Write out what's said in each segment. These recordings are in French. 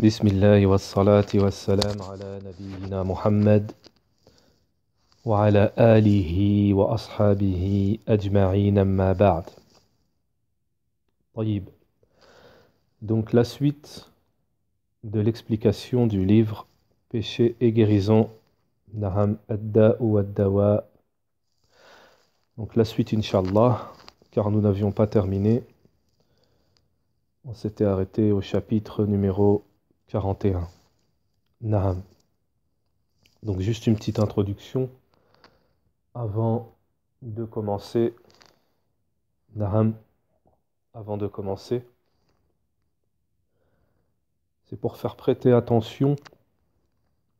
بسم الله والصلاة والسلام على نبينا محمد وعلى آله وأصحابه أجمعين أما بعد. طيب. Donc la suite de l'explication du livre Péché et guérison, Naham ad-Da'u wad-Dawa. Donc la suite Inch'Allah, car nous n'avions pas terminé. On s'était arrêté au chapitre numéro 41. Naham. Donc juste une petite introduction avant de commencer. Naham. Avant de commencer. C'est pour faire prêter attention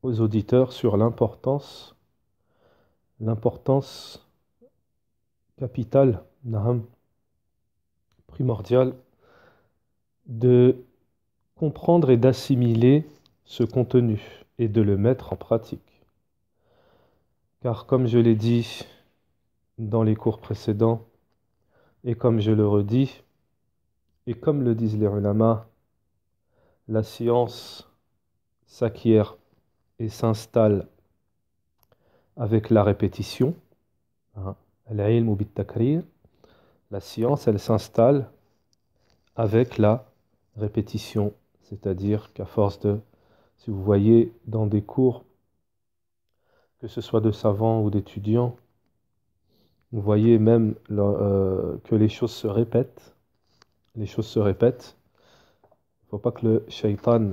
aux auditeurs sur l'importance capitale, naham, primordiale, de comprendre et d'assimiler ce contenu et de le mettre en pratique. Car comme je l'ai dit dans les cours précédents, et comme je le redis, et comme le disent les ulama, la science s'acquiert et s'installe avec la répétition. Al-ilm ou bit-takrir. La science, elle s'installe avec la répétition. C'est-à-dire qu'à force de, si vous voyez dans des cours, que ce soit de savants ou d'étudiants, vous voyez même que les choses se répètent. Les choses se répètent. Il ne faut pas que le shaitan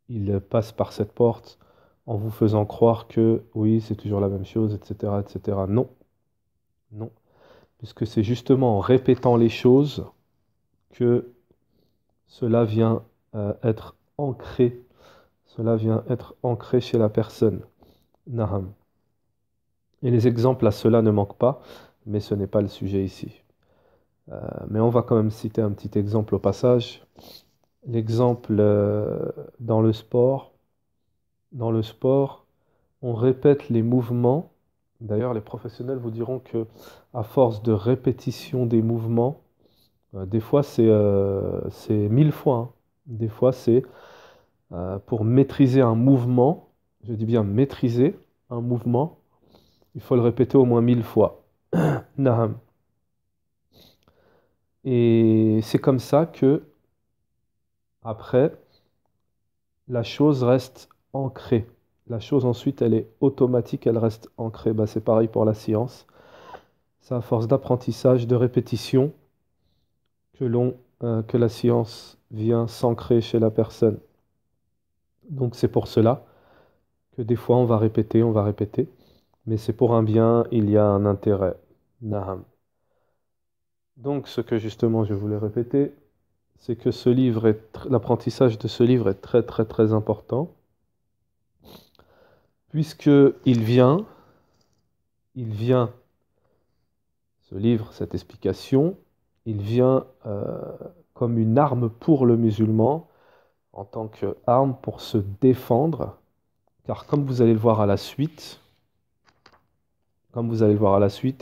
il passe par cette porte en vous faisant croire que oui, c'est toujours la même chose, etc., etc. Non, non. Puisque c'est justement en répétant les choses que cela vient être ancré. Cela vient être ancré chez la personne. Naham. Et les exemples à cela ne manquent pas, mais ce n'est pas le sujet ici. Mais on va quand même citer un petit exemple au passage. L'exemple dans le sport. Dans le sport, on répète les mouvements. D'ailleurs, les professionnels vous diront que à force de répétition des mouvements, des fois c'est 1000 fois. Hein. Des fois c'est pour maîtriser un mouvement, je dis bien maîtriser un mouvement, il faut le répéter au moins 1000 fois. Naham. Et c'est comme ça que après, la chose reste ancrée. La chose ensuite, elle est automatique, elle reste ancrée. Bah, c'est pareil pour la science. C'est à force d'apprentissage, de répétition, que la science vient s'ancrer chez la personne. Donc c'est pour cela que des fois on va répéter, mais c'est pour un bien, il y a un intérêt. Naham. Donc ce que justement je voulais répéter, c'est que l'apprentissage de ce livre est très très très important, puisque il vient, ce livre, cette explication, il vient comme une arme pour le musulman, en tant qu'arme pour se défendre, car comme vous allez le voir à la suite,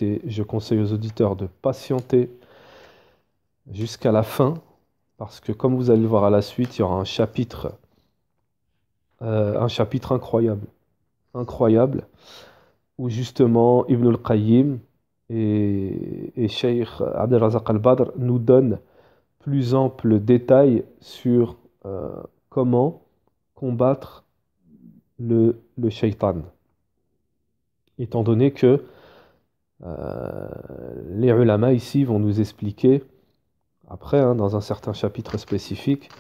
et je conseille aux auditeurs de patienter jusqu'à la fin, parce que comme vous allez le voir à la suite, il y aura un chapitre incroyable, où justement Ibn al-Qayyim et Cheikh Abdel Razak al-Badr nous donnent plus ample détail sur comment combattre le shaitan. Étant donné que les ulama ici vont nous expliquer, après, hein, dans un certain chapitre spécifique,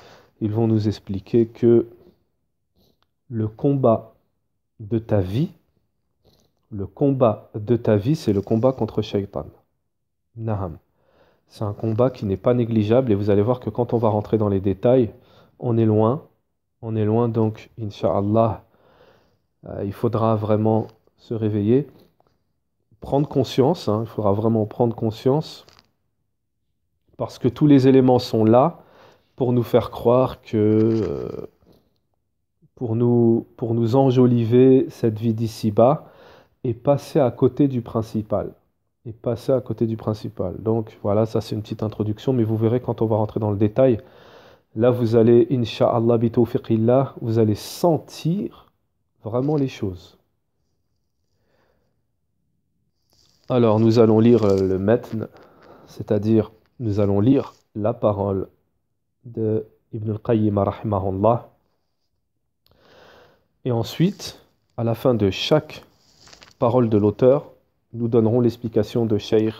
ils vont nous expliquer que le combat de ta vie, c'est le combat contre shaitan. Naham. C'est un combat qui n'est pas négligeable et vous allez voir que quand on va rentrer dans les détails, on est loin, donc, Inch'Allah, il faudra vraiment se réveiller, prendre conscience, hein, il faudra vraiment prendre conscience, parce que tous les éléments sont là pour nous faire croire que, pour nous enjoliver cette vie d'ici-bas et passer à côté du principal. Donc voilà, ça c'est une petite introduction, mais vous verrez quand on va rentrer dans le détail, Là, vous allez, insha'Allah, bi tawfiqillah, vous allez sentir vraiment les choses. Alors, nous allons lire le matn, c'est-à-dire, nous allons lire la parole de Ibn al-Qayyim, rahimahullah. Et ensuite, à la fin de chaque parole de l'auteur, nous donnerons l'explication de Cheikh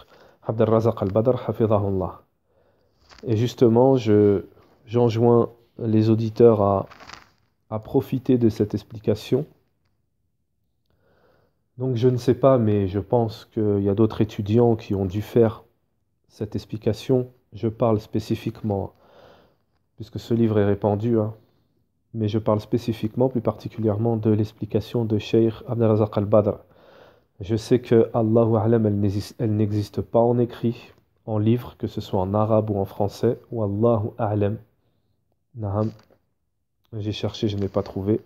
Abd al-Razaq al-Badr, hafidhahullah. Et justement, j'enjoins les auditeurs à profiter de cette explication. Donc je ne sais pas, mais je pense qu'il y a d'autres étudiants qui ont dû faire cette explication. Je parle spécifiquement, puisque ce livre est répandu, hein, mais je parle spécifiquement, plus particulièrement, de l'explication de Cheikh Abd al-Razaq al-Badr. Je sais que Allahu A'lam, elle n'existe pas en écrit, en livre, que ce soit en arabe ou en français. Wallahu A'lam. Naham. J'ai cherché, je n'ai pas trouvé.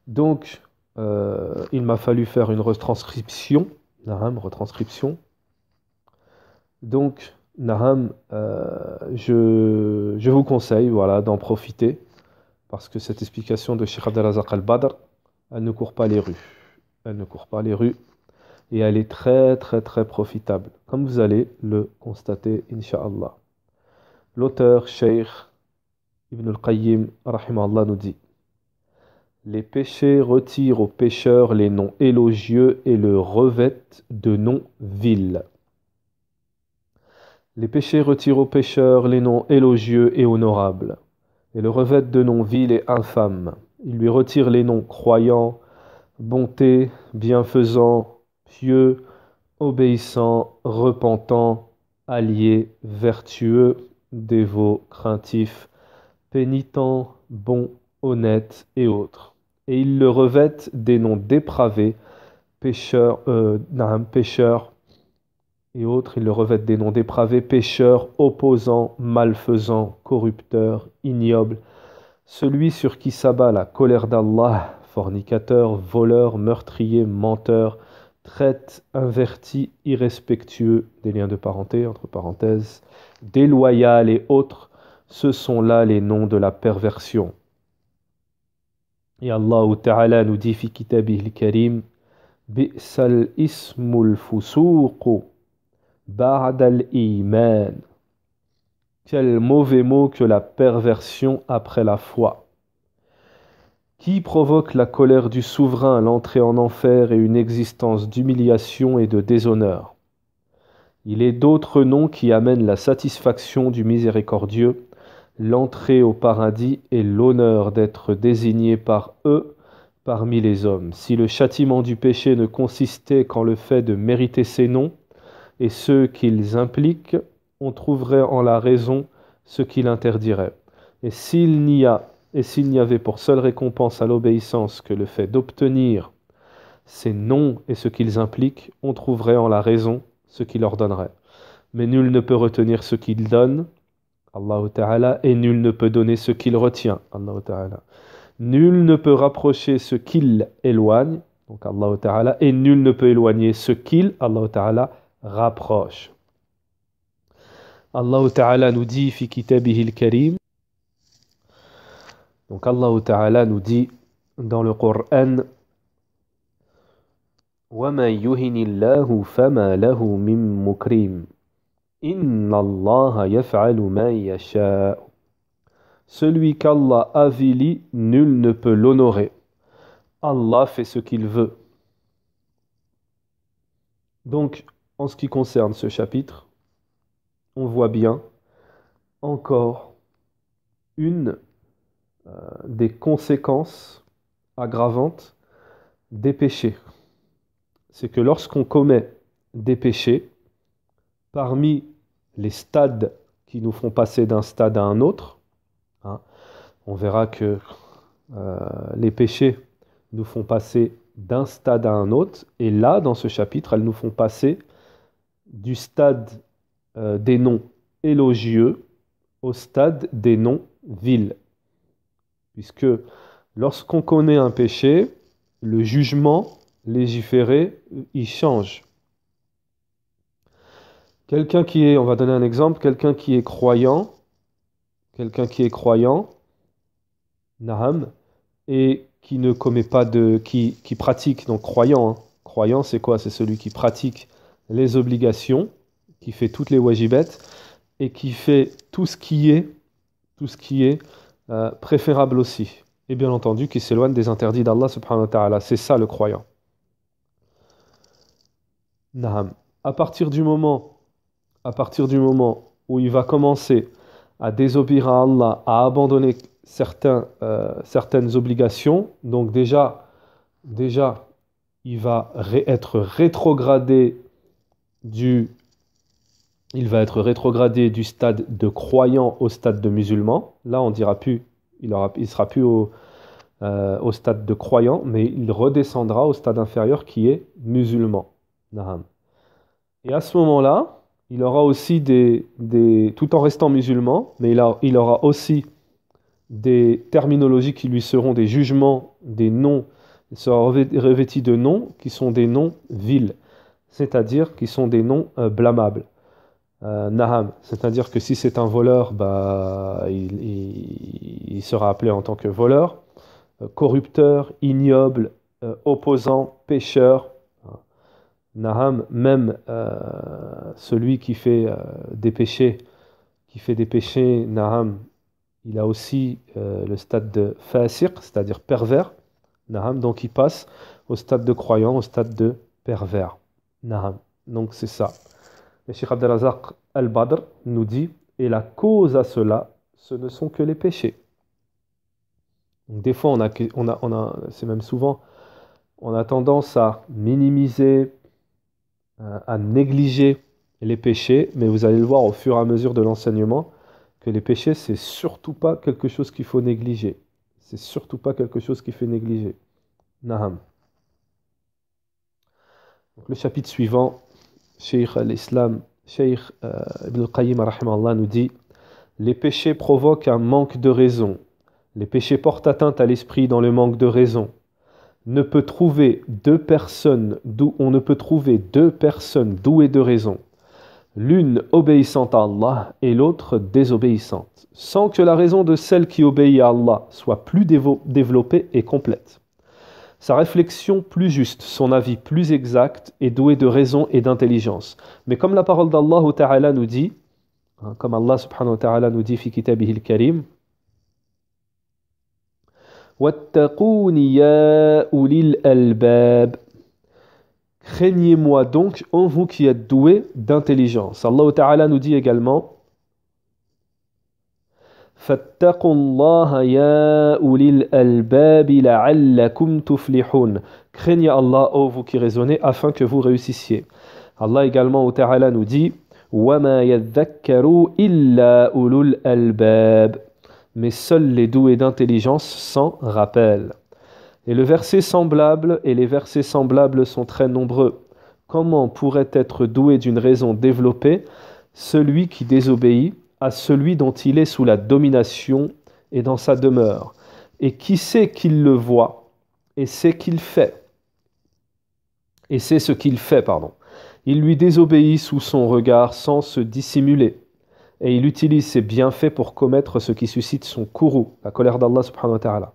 Donc, il m'a fallu faire une retranscription. Naham, retranscription. Donc, Naham, je vous conseille, voilà, d'en profiter, parce que cette explication de Cheikh Abd al-Razaq al-Badr, elle ne court pas les rues. Elle ne court pas les rues et elle est très très très profitable, comme vous allez le constater, insha'Allah. L'auteur, Cheikh Ibn al-Qayyim, rahimahullah, nous dit: les péchés retirent aux pécheurs les noms élogieux et le revêtent de noms vils. Les péchés retirent aux pécheurs les noms élogieux et honorables, et le revêtent de noms vils et infâmes. Ils lui retirent les noms croyants, bonté, bienfaisant, pieux, obéissant, repentant, allié, vertueux, dévot, craintif, pénitent, bon, honnête et autres. Et ils le revêtent des noms dépravés, pécheurs, pécheurs et autres. Ils le revêtent des noms dépravés, pécheurs, opposants, malfaisants, corrupteurs, ignobles, celui sur qui s'abat la colère d'Allah, fornicateur, voleur, meurtrier, menteur, traite, inverti, irrespectueux, des liens de parenté, entre parenthèses, déloyal et autres, ce sont là les noms de la perversion. Et Allah Ta'ala nous dit fi kitabih al-karim: bi'sal ismul fusuqu ba'dal iman. Quel mauvais mot que la perversion après la foi. Qui provoque la colère du souverain, l'entrée en enfer et une existence d'humiliation et de déshonneur. Il est d'autres noms qui amènent la satisfaction du miséricordieux, l'entrée au paradis et l'honneur d'être désigné par eux parmi les hommes. Si le châtiment du péché ne consistait qu'en le fait de mériter ces noms et ceux qu'ils impliquent, on trouverait en la raison ce qui l'interdirait. Et s'il n'y avait pour seule récompense à l'obéissance que le fait d'obtenir ces noms et ce qu'ils impliquent, on trouverait en la raison ce qui leur donnerait. Mais nul ne peut retenir ce qu'il donne, Allah Ta'ala, et nul ne peut donner ce qu'il retient, Allah Ta'ala. Nul ne peut rapprocher ce qu'il éloigne, donc Allah Ta'ala, et nul ne peut éloigner ce qu'il, Allah Ta'ala, rapproche. Allah Ta'ala nous dit fi kitabihi al-karim. Donc Allah Ta'ala nous dit dans le Coran: وَمَن يُهِنِ اللَّهُ فَمَا لَهُ مِن مُكْرِمٍ إِنَّ اللَّهَ يَفْعَلُ مَا يَشَاءُ. Celui qu'Allah avilit, nul ne peut l'honorer. Allah fait ce qu'il veut. Donc, en ce qui concerne ce chapitre, on voit bien encore une des conséquences aggravantes des péchés. C'est que lorsqu'on commet des péchés, parmi les stades qui nous font passer d'un stade à un autre, hein, on verra que les péchés nous font passer d'un stade à un autre, et là, dans ce chapitre, elles nous font passer du stade des noms élogieux au stade des noms vils. Puisque lorsqu'on connaît un péché, le jugement légiféré, il change. Quelqu'un qui est, on va donner un exemple, quelqu'un qui est croyant, quelqu'un qui est croyant, naham, et qui ne commet pas qui pratique, donc croyant, hein. Croyant, c'est quoi? C'est celui qui pratique les obligations, qui fait toutes les wajibats, et qui fait tout ce qui est préférable aussi. Et bien entendu, qui s'éloigne des interdits d'Allah subhanahu wa ta'ala. C'est ça le croyant. Naham. À partir du moment où il va commencer à désobéir à Allah, à abandonner certaines obligations, donc déjà il va être rétrogradé il va être rétrogradé du stade de croyant au stade de musulman. Là, on dira plus, il sera plus au stade de croyant, mais il redescendra au stade inférieur qui est musulman. Naham. Et à ce moment-là, il aura aussi tout en restant musulman, mais il aura aussi des terminologies qui lui seront des jugements, des noms, il sera revêti de noms qui sont des noms vils, c'est-à-dire qui sont des noms blâmables. Naham, c'est-à-dire que si c'est un voleur, il sera appelé en tant que voleur, corrupteur, ignoble, opposant, pécheur. Naham, même celui qui fait des péchés, Naham, il a aussi le stade de fasiq, c'est-à-dire pervers. Naham, donc il passe au stade de croyant, au stade de pervers. Naham, donc c'est ça. Le Cheikh Abdelrazak Al-Badr nous dit, et la cause à cela, ce ne sont que les péchés. Donc des fois, c'est même souvent, on a tendance à minimiser, à négliger les péchés, mais vous allez le voir au fur et à mesure de l'enseignement, que les péchés, c'est surtout pas quelque chose qu'il faut négliger. C'est surtout pas quelque chose qu'il faut négliger. Naham. Donc, le chapitre suivant, Cheikh al-Islam, Cheikh Ibn al-Qayyim rahimahullah nous dit: les péchés provoquent un manque de raison. Les péchés portent atteinte à l'esprit dans le manque de raison. On ne peut trouver deux personnes douées de raison, l'une obéissante à Allah et l'autre désobéissante, sans que la raison de celle qui obéit à Allah soit plus développée et complète. Sa réflexion plus juste, son avis plus exact est doué de raison et d'intelligence. Mais comme la parole d'Allah Ta'ala nous dit, comme Allah subhanahu wa ta'ala nous dit fi kitabihi al-karim, Wattaqouni ya ulil albab. Craignez-moi donc, en vous qui êtes doués d'intelligence. Allah Ta'ala nous dit également, Fattaqullaha ya ulil albab la'allakum tuflihun. Craignez Allah, ô vous qui raisonnez, afin que vous réussissiez. Allah également Ta'ala nous dit, Wama yadhakkaru illa ulul albab. Mais seuls les doués d'intelligence s'en rappellent. Et les versets semblables sont très nombreux. Comment pourrait être doué d'une raison développée celui qui désobéit à celui dont il est sous la domination et dans sa demeure, et qui sait qu'il le voit, et sait qu'il fait, et sait ce qu'il fait, pardon. Il lui désobéit sous son regard sans se dissimuler, et il utilise ses bienfaits pour commettre ce qui suscite son courroux, la colère d'Allah subhanahu wa ta'ala,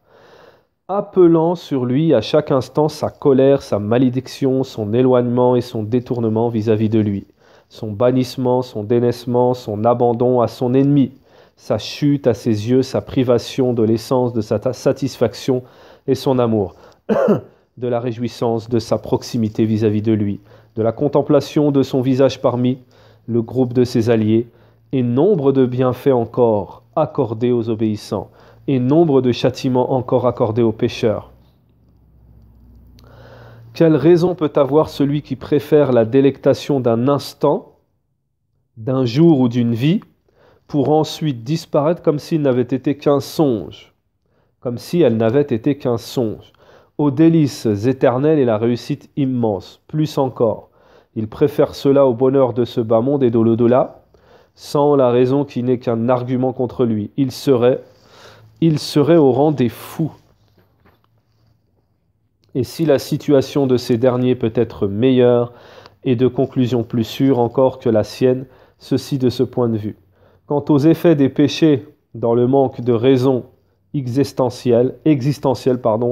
appelant sur lui à chaque instant sa colère, sa malédiction, son éloignement et son détournement vis-à-vis de lui, son bannissement, son dénaissement, son abandon à son ennemi, sa chute à ses yeux, sa privation de l'essence de sa satisfaction et son amour, de la réjouissance de sa proximité vis-à-vis de lui, de la contemplation de son visage parmi le groupe de ses alliés, et nombre de bienfaits encore accordés aux obéissants, et nombre de châtiments encore accordés aux pécheurs. Quelle raison peut avoir celui qui préfère la délectation d'un instant, d'un jour ou d'une vie, pour ensuite disparaître comme s'il n'avait été qu'un songe, comme si elle n'avait été qu'un songe, aux délices éternelles et la réussite immense, plus encore. Il préfère cela au bonheur de ce bas monde et de l'au-delà, sans la raison qui n'est qu'un argument contre lui. Il serait au rang des fous. Et si la situation de ces derniers peut être meilleure et de conclusion plus sûre encore que la sienne, ceci de ce point de vue. Quant aux effets des péchés dans le manque de raison existentielle,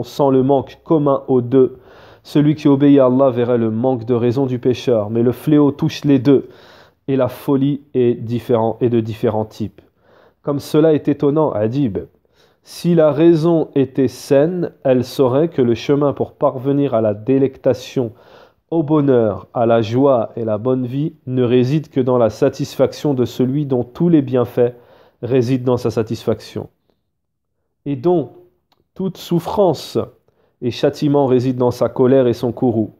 sans le manque commun aux deux. Celui qui obéit à Allah verrait le manque de raison du pécheur, mais le fléau touche les deux, et la folie est de différents types. Comme cela est étonnant, Adib, si la raison était saine, elle saurait que le chemin pour parvenir à la délectation, au bonheur, à la joie et la bonne vie ne réside que dans la satisfaction de celui dont tous les bienfaits résident dans sa satisfaction, et dont toute souffrance et châtiment résident dans sa colère et son courroux.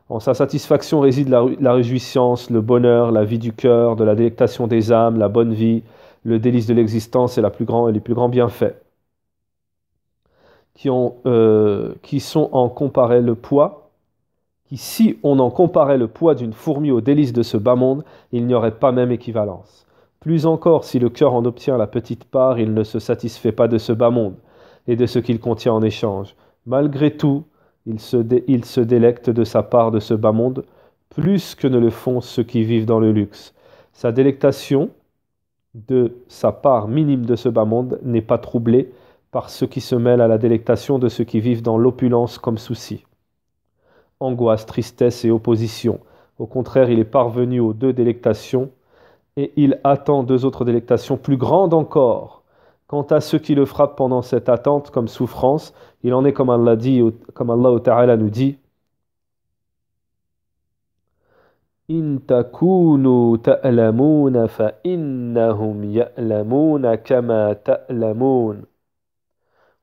En sa satisfaction réside la réjouissance, le bonheur, la vie du cœur, de la délectation des âmes, la bonne vie, le délice de l'existence et les plus grands bienfaits, qui sont en comparer le poids, qui, si on en comparait le poids d'une fourmi aux délices de ce bas monde, il n'y aurait pas même équivalence. Plus encore, si le cœur en obtient la petite part, il ne se satisfait pas de ce bas monde et de ce qu'il contient en échange. Malgré tout, il se délecte de sa part de ce bas monde plus que ne le font ceux qui vivent dans le luxe. Sa délectation de sa part minime de ce bas monde n'est pas troublée par ceux qui se mêlent à la délectation de ceux qui vivent dans l'opulence comme souci, angoisse, tristesse et opposition. Au contraire, il est parvenu aux deux délectations et il attend deux autres délectations plus grandes encore. Quant à ceux qui le frappent pendant cette attente comme souffrance, il en est comme Allah Ta'ala nous dit: In takunu ta'lamun fa innahum ya'lamun kama ta'lamun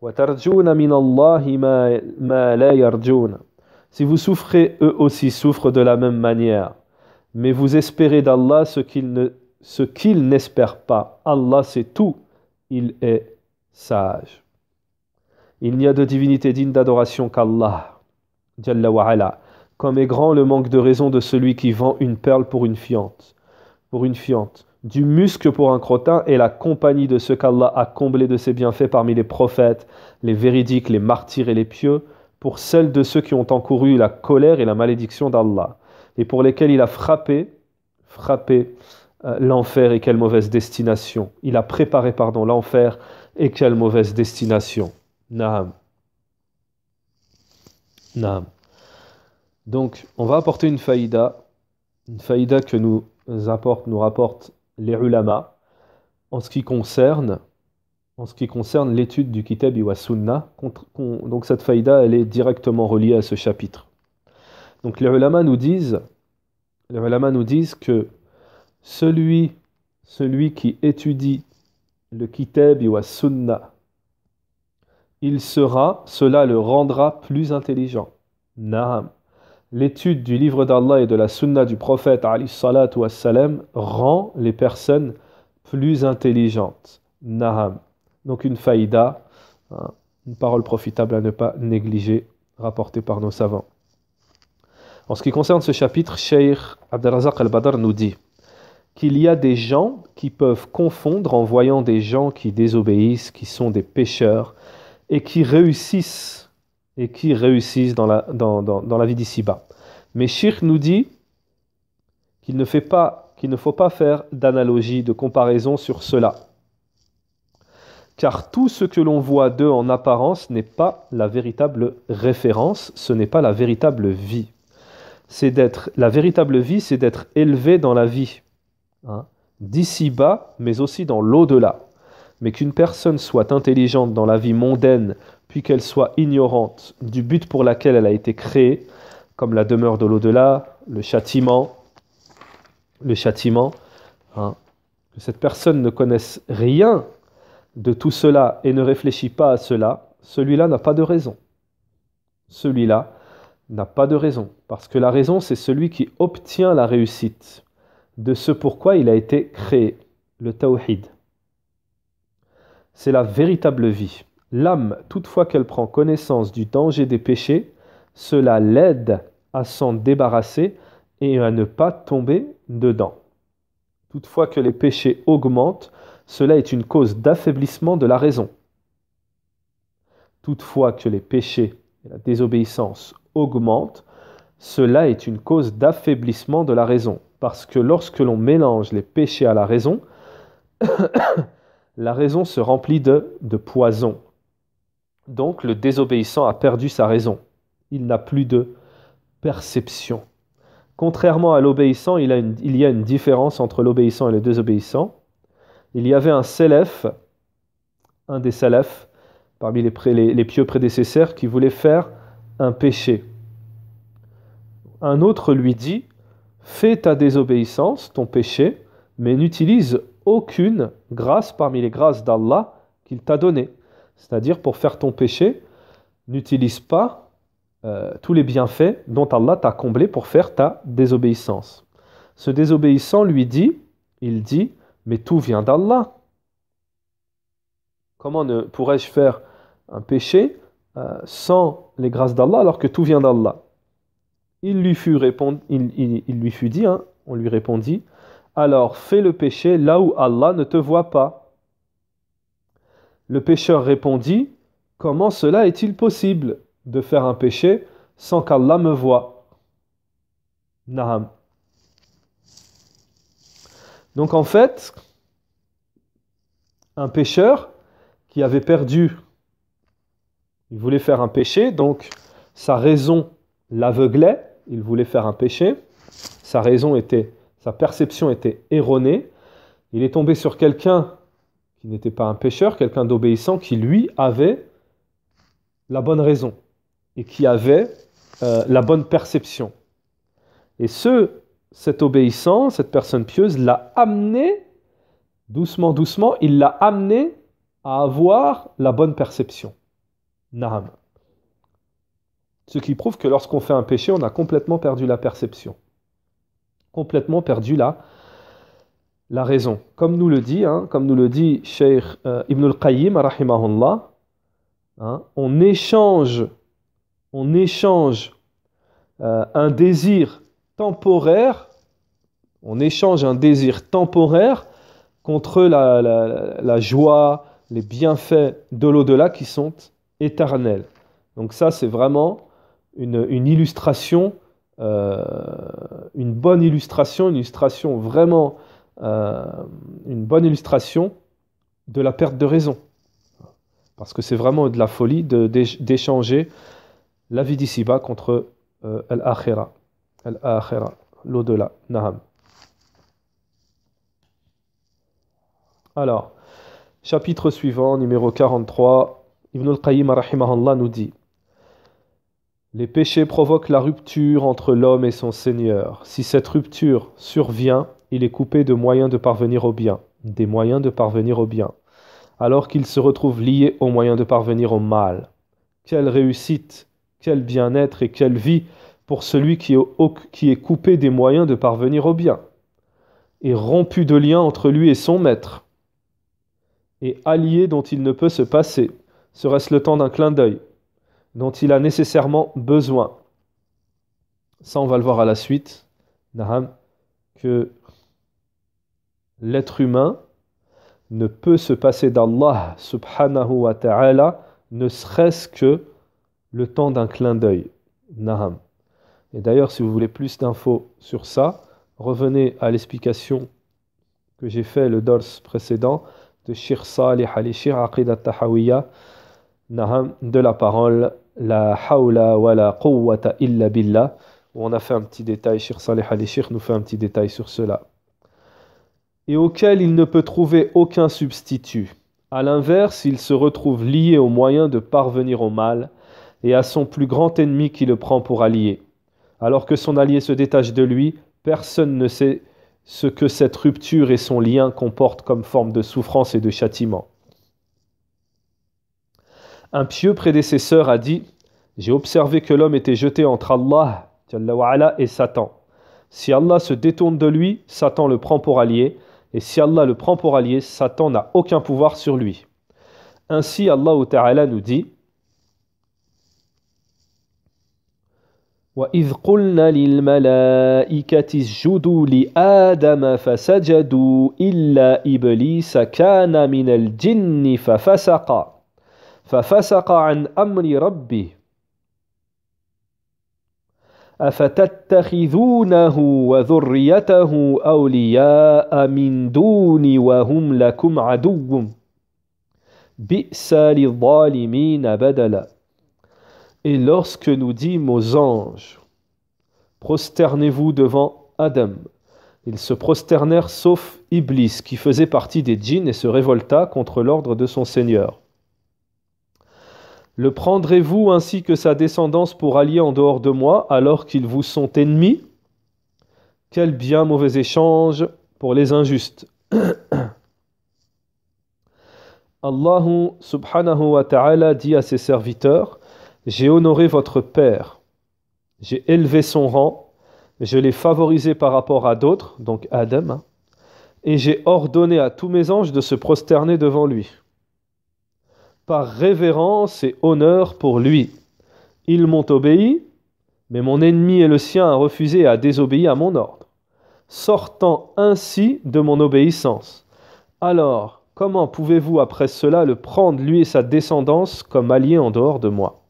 wa tarjuna min Allahi ma la yarjuna. Si vous souffrez, eux aussi souffrent de la même manière. Mais vous espérez d'Allah ce qu'ils n'espèrent pas. Allah sait tout. Il est sage. Il n'y a de divinité digne d'adoration qu'Allah, Jalla wa ala. Comme est grand le manque de raison de celui qui vend une perle pour une fiente, du musc pour un crottin et la compagnie de ceux qu'Allah a comblés de ses bienfaits parmi les prophètes, les véridiques, les martyrs et les pieux, pour celles de ceux qui ont encouru la colère et la malédiction d'Allah, et pour lesquels il a frappé l'enfer, et quelle mauvaise destination. Il a préparé, l'enfer, et quelle mauvaise destination. Naam. Naam. Donc, on va apporter une faïda que nous rapportent les ulama en ce qui concerne l'étude du Kitab wa Sunnah. Donc cette faïda, elle est directement reliée à ce chapitre. Donc les ulama nous disent que celui qui étudie le Kitab wa Sunnah, cela le rendra plus intelligent. Naam. L'étude du livre d'Allah et de la Sunna du prophète alayhi salatu wassalam rend les personnes plus intelligentes. Naham. Donc une faïda, une parole profitable à ne pas négliger, rapportée par nos savants. En ce qui concerne ce chapitre, Cheikh Abdelrazak al-Badr nous dit qu'il y a des gens qui peuvent confondre en voyant des gens qui désobéissent, qui sont des pécheurs, et qui réussissent dans la vie d'ici-bas. Mais Cheikh nous dit qu'il ne faut pas faire d'analogie, de comparaison sur cela. Car tout ce que l'on voit d'eux en apparence n'est pas la véritable référence, ce n'est pas la véritable vie. La véritable vie, c'est d'être élevé dans la vie, d'ici-bas, mais aussi dans l'au-delà. Mais qu'une personne soit intelligente dans la vie mondaine, puis qu'elle soit ignorante du but pour laquelle elle a été créée, comme la demeure de l'au-delà, le châtiment, que cette personne ne connaisse rien de tout cela et ne réfléchit pas à cela, celui-là n'a pas de raison. Celui-là n'a pas de raison, parce que la raison, c'est celui qui obtient la réussite de ce pourquoi il a été créé, le tawhid. C'est la véritable vie. L'âme, toutefois qu'elle prend connaissance du danger des péchés, cela l'aide à s'en débarrasser et à ne pas tomber dedans. Toutefois que les péchés augmentent, cela est une cause d'affaiblissement de la raison. Toutefois que les péchés et la désobéissance augmentent, cela est une cause d'affaiblissement de la raison. Parce que lorsque l'on mélange les péchés à la raison, la raison se remplit de poison. Donc le désobéissant a perdu sa raison. Il n'a plus de perception. Contrairement à l'obéissant, il y a une différence entre l'obéissant et le désobéissant. Il y avait un salaf, un des salafs, parmi les pieux prédécesseurs, qui voulait faire un péché. Un autre lui dit, fais ta désobéissance, ton péché, mais n'utilise aucune grâce parmi les grâces d'Allah qu'il t'a données. C'est-à-dire, pour faire ton péché, n'utilise pas tous les bienfaits dont Allah t'a comblé pour faire ta désobéissance. Ce désobéissant lui dit, il dit, mais tout vient d'Allah. Comment ne pourrais-je faire un péché sans les grâces d'Allah alors que tout vient d'Allah? Il lui fut dit, on lui répondit, alors fais le péché là où Allah ne te voit pas. Le pécheur répondit, comment cela est-il possible de faire un péché sans qu'Allah me voie? Naham. Donc en fait, un pécheur qui avait perdu, il voulait faire un péché, donc sa raison l'aveuglait, il voulait faire un péché, sa perception était erronée, il est tombé sur quelqu'un qui n'était pas un pécheur, quelqu'un d'obéissant qui lui avait la bonne raison et qui avait la bonne perception. Et cet obéissant, cette personne pieuse l'a amené, doucement, il l'a amené à avoir la bonne perception. Naham. Ce qui prouve que lorsqu'on fait un péché, on a complètement perdu la perception. Complètement perdu la raison. Comme nous le dit Cheikh Ibn al-Qayyim, rahimahullah, on échange un désir temporaire, contre la joie, les bienfaits de l'au-delà qui sont éternels. Donc ça, c'est vraiment une illustration, une bonne illustration de la perte de raison. Parce que c'est vraiment de la folie d'échanger la vie d'ici-bas contre al-akhira, l'au-delà. Naham. Alors, chapitre suivant, numéro 43, Ibn al-Qayyim rahimahullah nous dit: les péchés provoquent la rupture entre l'homme et son Seigneur. Si cette rupture survient, il est coupé des moyens de parvenir au bien, alors qu'il se retrouve lié aux moyens de parvenir au mal. Quelle réussite, quel bien-être et quelle vie pour celui qui est coupé des moyens de parvenir au bien, et rompu de lien entre lui et son maître, et allié dont il ne peut se passer, serait-ce le temps d'un clin d'œil, dont il a nécessairement besoin. Ça, on va le voir à la suite, Naham, que l'être humain ne peut se passer d'Allah subhanahu wa ta'ala, ne serait-ce que le temps d'un clin d'œil. Naham. Et d'ailleurs, si vous voulez plus d'infos sur ça, revenez à l'explication que j'ai fait le dors précédent de Shir Salih al-Shir Aqidat Tahawiyya, Naham, de la parole La hawla wa la quwwata illa billah, où on a fait un petit détail, Shir Salih al-Shir nous fait un petit détail sur cela. Et auquel il ne peut trouver aucun substitut. À l'inverse, il se retrouve lié aux moyens de parvenir au mal et à son plus grand ennemi qui le prend pour allié. Alors que son allié se détache de lui, personne ne sait ce que cette rupture et son lien comportent comme forme de souffrance et de châtiment. Un pieux prédécesseur a dit: j'ai observé que l'homme était jeté entre Allah Jalla wa Ala et Satan. Si Allah se détourne de lui, Satan le prend pour allié, et si Allah le prend pour allié, Satan n'a aucun pouvoir sur lui. Ainsi, Allah Ta'ala nous dit: وَإِذْ قُلْنَا لِلْمَلَائِكَةِ اسْجُدُوا لِآدَمَ فَسَجَدُوا إِلَّا إِبْلِيسَ كَانَ مِنَ الْجِنِّ ففسق عن أمر ربه أفتتخذونه وذريته أولياء من دوني وهم لكم عدو Bi'sa lidh-dhalimina badala. Et lorsque nous dîmes aux anges, prosternez-vous devant Adam, ils se prosternèrent sauf Iblis, qui faisait partie des djinns et se révolta contre l'ordre de son Seigneur. Le prendrez-vous ainsi que sa descendance pour alliés en dehors de moi, alors qu'ils vous sont ennemis? Quel bien mauvais échange pour les injustes. Allah subhanahu wa ta'ala dit à ses serviteurs: j'ai honoré votre père, j'ai élevé son rang, je l'ai favorisé par rapport à d'autres, donc Adam, et j'ai ordonné à tous mes anges de se prosterner devant lui. Par révérence et honneur pour lui. Ils m'ont obéi, mais mon ennemi et le sien a refusé et a désobéi à mon ordre, sortant ainsi de mon obéissance. Alors, comment pouvez-vous après cela le prendre, lui et sa descendance, comme alliés en dehors de moi,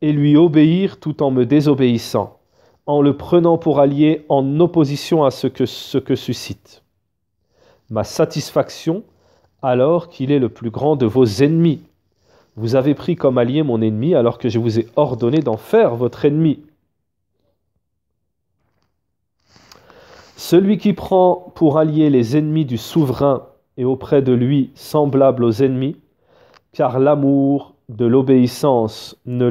et lui obéir tout en me désobéissant, en le prenant pour allié en opposition à ce que suscite ma satisfaction, alors qu'il est le plus grand de vos ennemis? Vous avez pris comme allié mon ennemi, alors que je vous ai ordonné d'en faire votre ennemi. Celui qui prend pour allié les ennemis du souverain est auprès de lui semblable aux ennemis, car l'amour de l'obéissance ne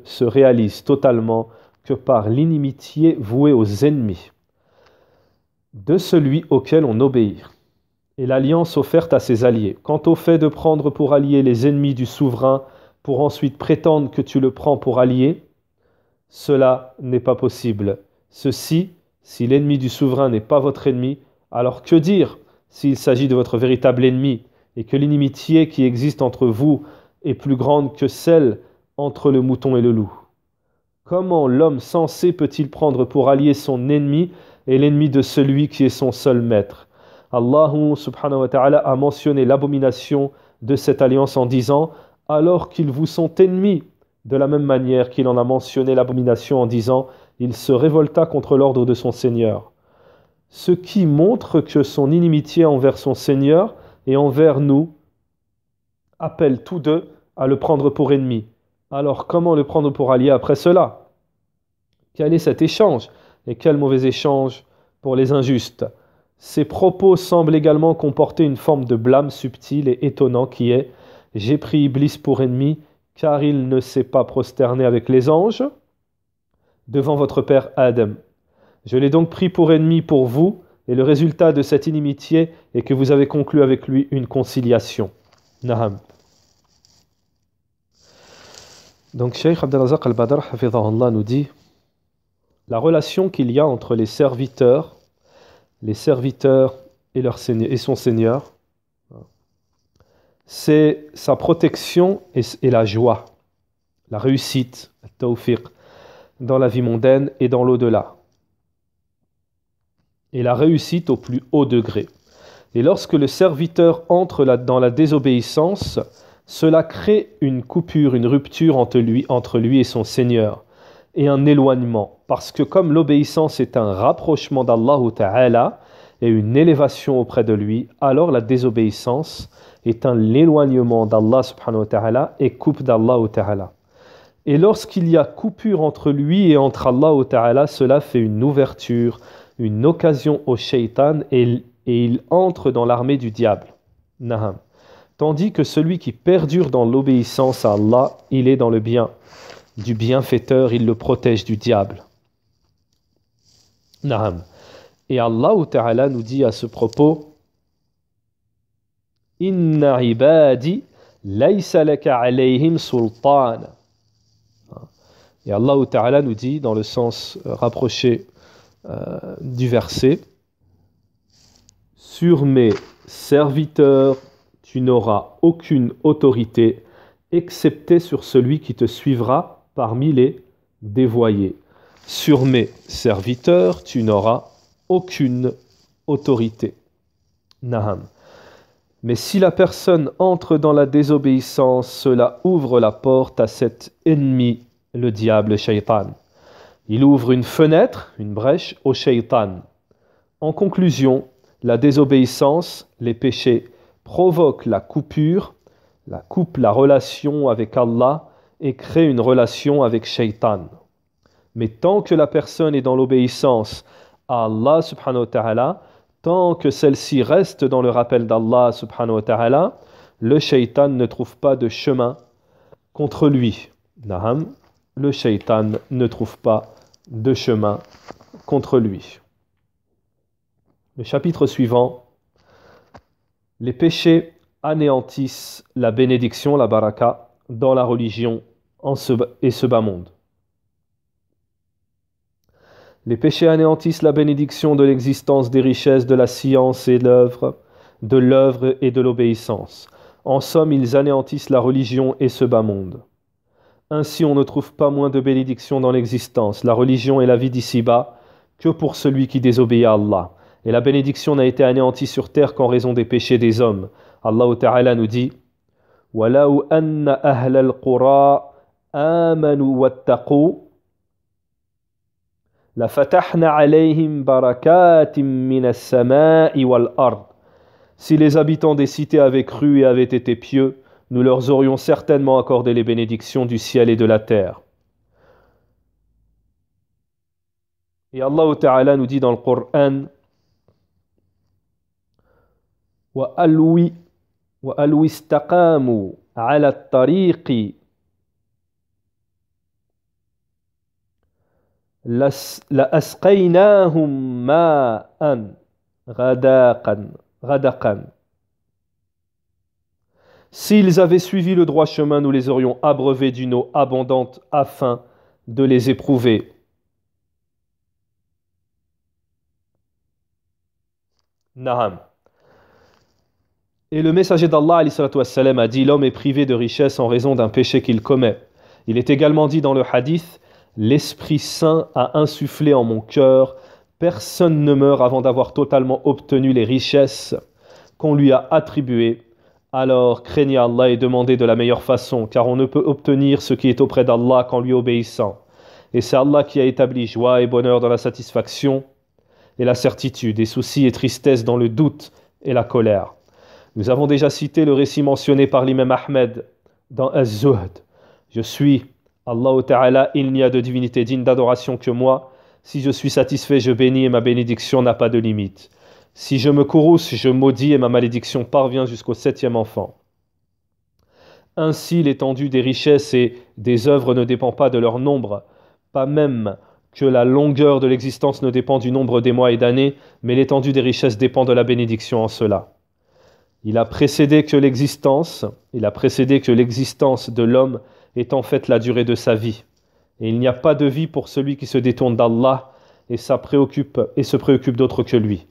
se réalise totalement que par l'inimitié vouée aux ennemis de celui auquel on obéit, et l'alliance offerte à ses alliés. Quant au fait de prendre pour alliés les ennemis du souverain pour ensuite prétendre que tu le prends pour allié, cela n'est pas possible. Ceci, si l'ennemi du souverain n'est pas votre ennemi, alors que dire s'il s'agit de votre véritable ennemi et que l'inimitié qui existe entre vous est plus grande que celle entre le mouton et le loup? Comment l'homme sensé peut-il prendre pour allié son ennemi et l'ennemi de celui qui est son seul maître? Allah subhanahu wa ta'ala a mentionné l'abomination de cette alliance en disant « alors qu'ils vous sont ennemis », de la même manière qu'il en a mentionné l'abomination en disant « il se révolta contre l'ordre de son Seigneur ». Ce qui montre que son inimitié envers son Seigneur et envers nous appelle tous deux à le prendre pour ennemi. Alors comment le prendre pour allié après cela? Quel est cet échange? Et quel mauvais échange pour les injustes. Ces propos semblent également comporter une forme de blâme subtil et étonnant qui est « j'ai pris Iblis pour ennemi car il ne s'est pas prosterné avec les anges devant votre père Adam. Je l'ai donc pris pour ennemi pour vous et le résultat de cette inimitié est que vous avez conclu avec lui une conciliation. » Naham. Donc Cheikh Abdelrazak al-Badr hafidhahullah nous dit la relation qu'il y a entre les serviteurs et son Seigneur, c'est sa protection et la joie, la réussite, le tawfiq, dans la vie mondaine et dans l'au-delà. Et la réussite au plus haut degré. Et lorsque le serviteur entre dans la désobéissance, cela crée une coupure, une rupture entre lui et son Seigneur, et un éloignement. Parce que comme l'obéissance est un rapprochement d'Allah Ta'ala et une élévation auprès de lui, alors la désobéissance est un éloignement d'Allah Subhanahu wa Ta'ala et coupe d'Allah Ta'ala. Et lorsqu'il y a coupure entre lui et entre Allah Ta'ala, cela fait une ouverture, une occasion au shaitan et il entre dans l'armée du diable. Naham. Tandis que celui qui perdure dans l'obéissance à Allah, il est dans le bien. Du bienfaiteur, il le protège du diable. Naham. Et Allah Ta'ala nous dit à ce propos Inna ibadi laysa laka alayhim sultan. Et Allah Ta'ala nous dit dans le sens rapproché du verset sur mes serviteurs tu n'auras aucune autorité excepté sur celui qui te suivra parmi les dévoyés. Sur mes serviteurs tu n'auras aucune autorité. Naham. Mais si la personne entre dans la désobéissance, cela ouvre la porte à cet ennemi, le diable, le shaitan. Il ouvre une fenêtre, une brèche au shaitan. En conclusion, la désobéissance, les péchés provoque la coupure, la relation avec Allah et crée une relation avec Shaitan. Mais tant que la personne est dans l'obéissance à Allah subhanahu wa ta'ala, tant que celle-ci reste dans le rappel d'Allah subhanahu wa ta'ala, le Shaitan ne trouve pas de chemin contre lui. Naham, le Shaitan ne trouve pas de chemin contre lui. Le chapitre suivant, les péchés anéantissent la bénédiction, la baraka, dans la religion et ce bas monde. Les péchés anéantissent la bénédiction de l'existence, des richesses, de la science et de l'œuvre et de l'obéissance. En somme, ils anéantissent la religion et ce bas monde. Ainsi, on ne trouve pas moins de bénédiction dans l'existence, la religion et la vie d'ici-bas, que pour celui qui désobéit à Allah. Et la bénédiction n'a été anéantie sur terre qu'en raison des péchés des hommes. Allah Ta'ala nous dit « وَلَوْ أَنَّ أَهْلَ الْقُرَىٰ آمَنُوا وَاتَّقُوا لَفَتَحْنَا عَلَيْهِمْ بَرَكَاتٍ مِّنَ السَّمَاءِ وَالْأَرْضِ » Si les habitants des cités avaient cru et avaient été pieux, nous leur aurions certainement accordé les bénédictions du ciel et de la terre. Et Allah Ta'ala nous dit dans le Coran وَأَلْوِ اسْتَقَامُوا عَلَى الطَّرِيقِ لَأَسْقَيْنَاهُمْ مَاءً غَدَقًا. S'ils avaient suivi le droit chemin, nous les aurions abreuvés d'une eau abondante afin de les éprouver. Naham. Et le messager d'Allah a dit « L'homme est privé de richesse en raison d'un péché qu'il commet. » Il est également dit dans le hadith « L'Esprit Saint a insufflé en mon cœur. Personne ne meurt avant d'avoir totalement obtenu les richesses qu'on lui a attribuées. Alors craignez Allah et demandez de la meilleure façon, car on ne peut obtenir ce qui est auprès d'Allah qu'en lui obéissant. Et c'est Allah qui a établi joie et bonheur dans la satisfaction et la certitude, et soucis et tristesse dans le doute et la colère. » Nous avons déjà cité le récit mentionné par l'imam Ahmed dans Az-Zuhd. Je suis Allah Ta'ala, il n'y a de divinité digne d'adoration que moi. Si je suis satisfait, je bénis et ma bénédiction n'a pas de limite. Si je me courrouce, je maudis et ma malédiction parvient jusqu'au 7e enfant. Ainsi, l'étendue des richesses et des œuvres ne dépend pas de leur nombre, pas même que la longueur de l'existence ne dépend du nombre des mois et d'années, mais l'étendue des richesses dépend de la bénédiction en cela. Il a précédé que l'existence de l'homme est en fait la durée de sa vie. Et il n'y a pas de vie pour celui qui se détourne d'Allah et se préoccupe d'autre que lui.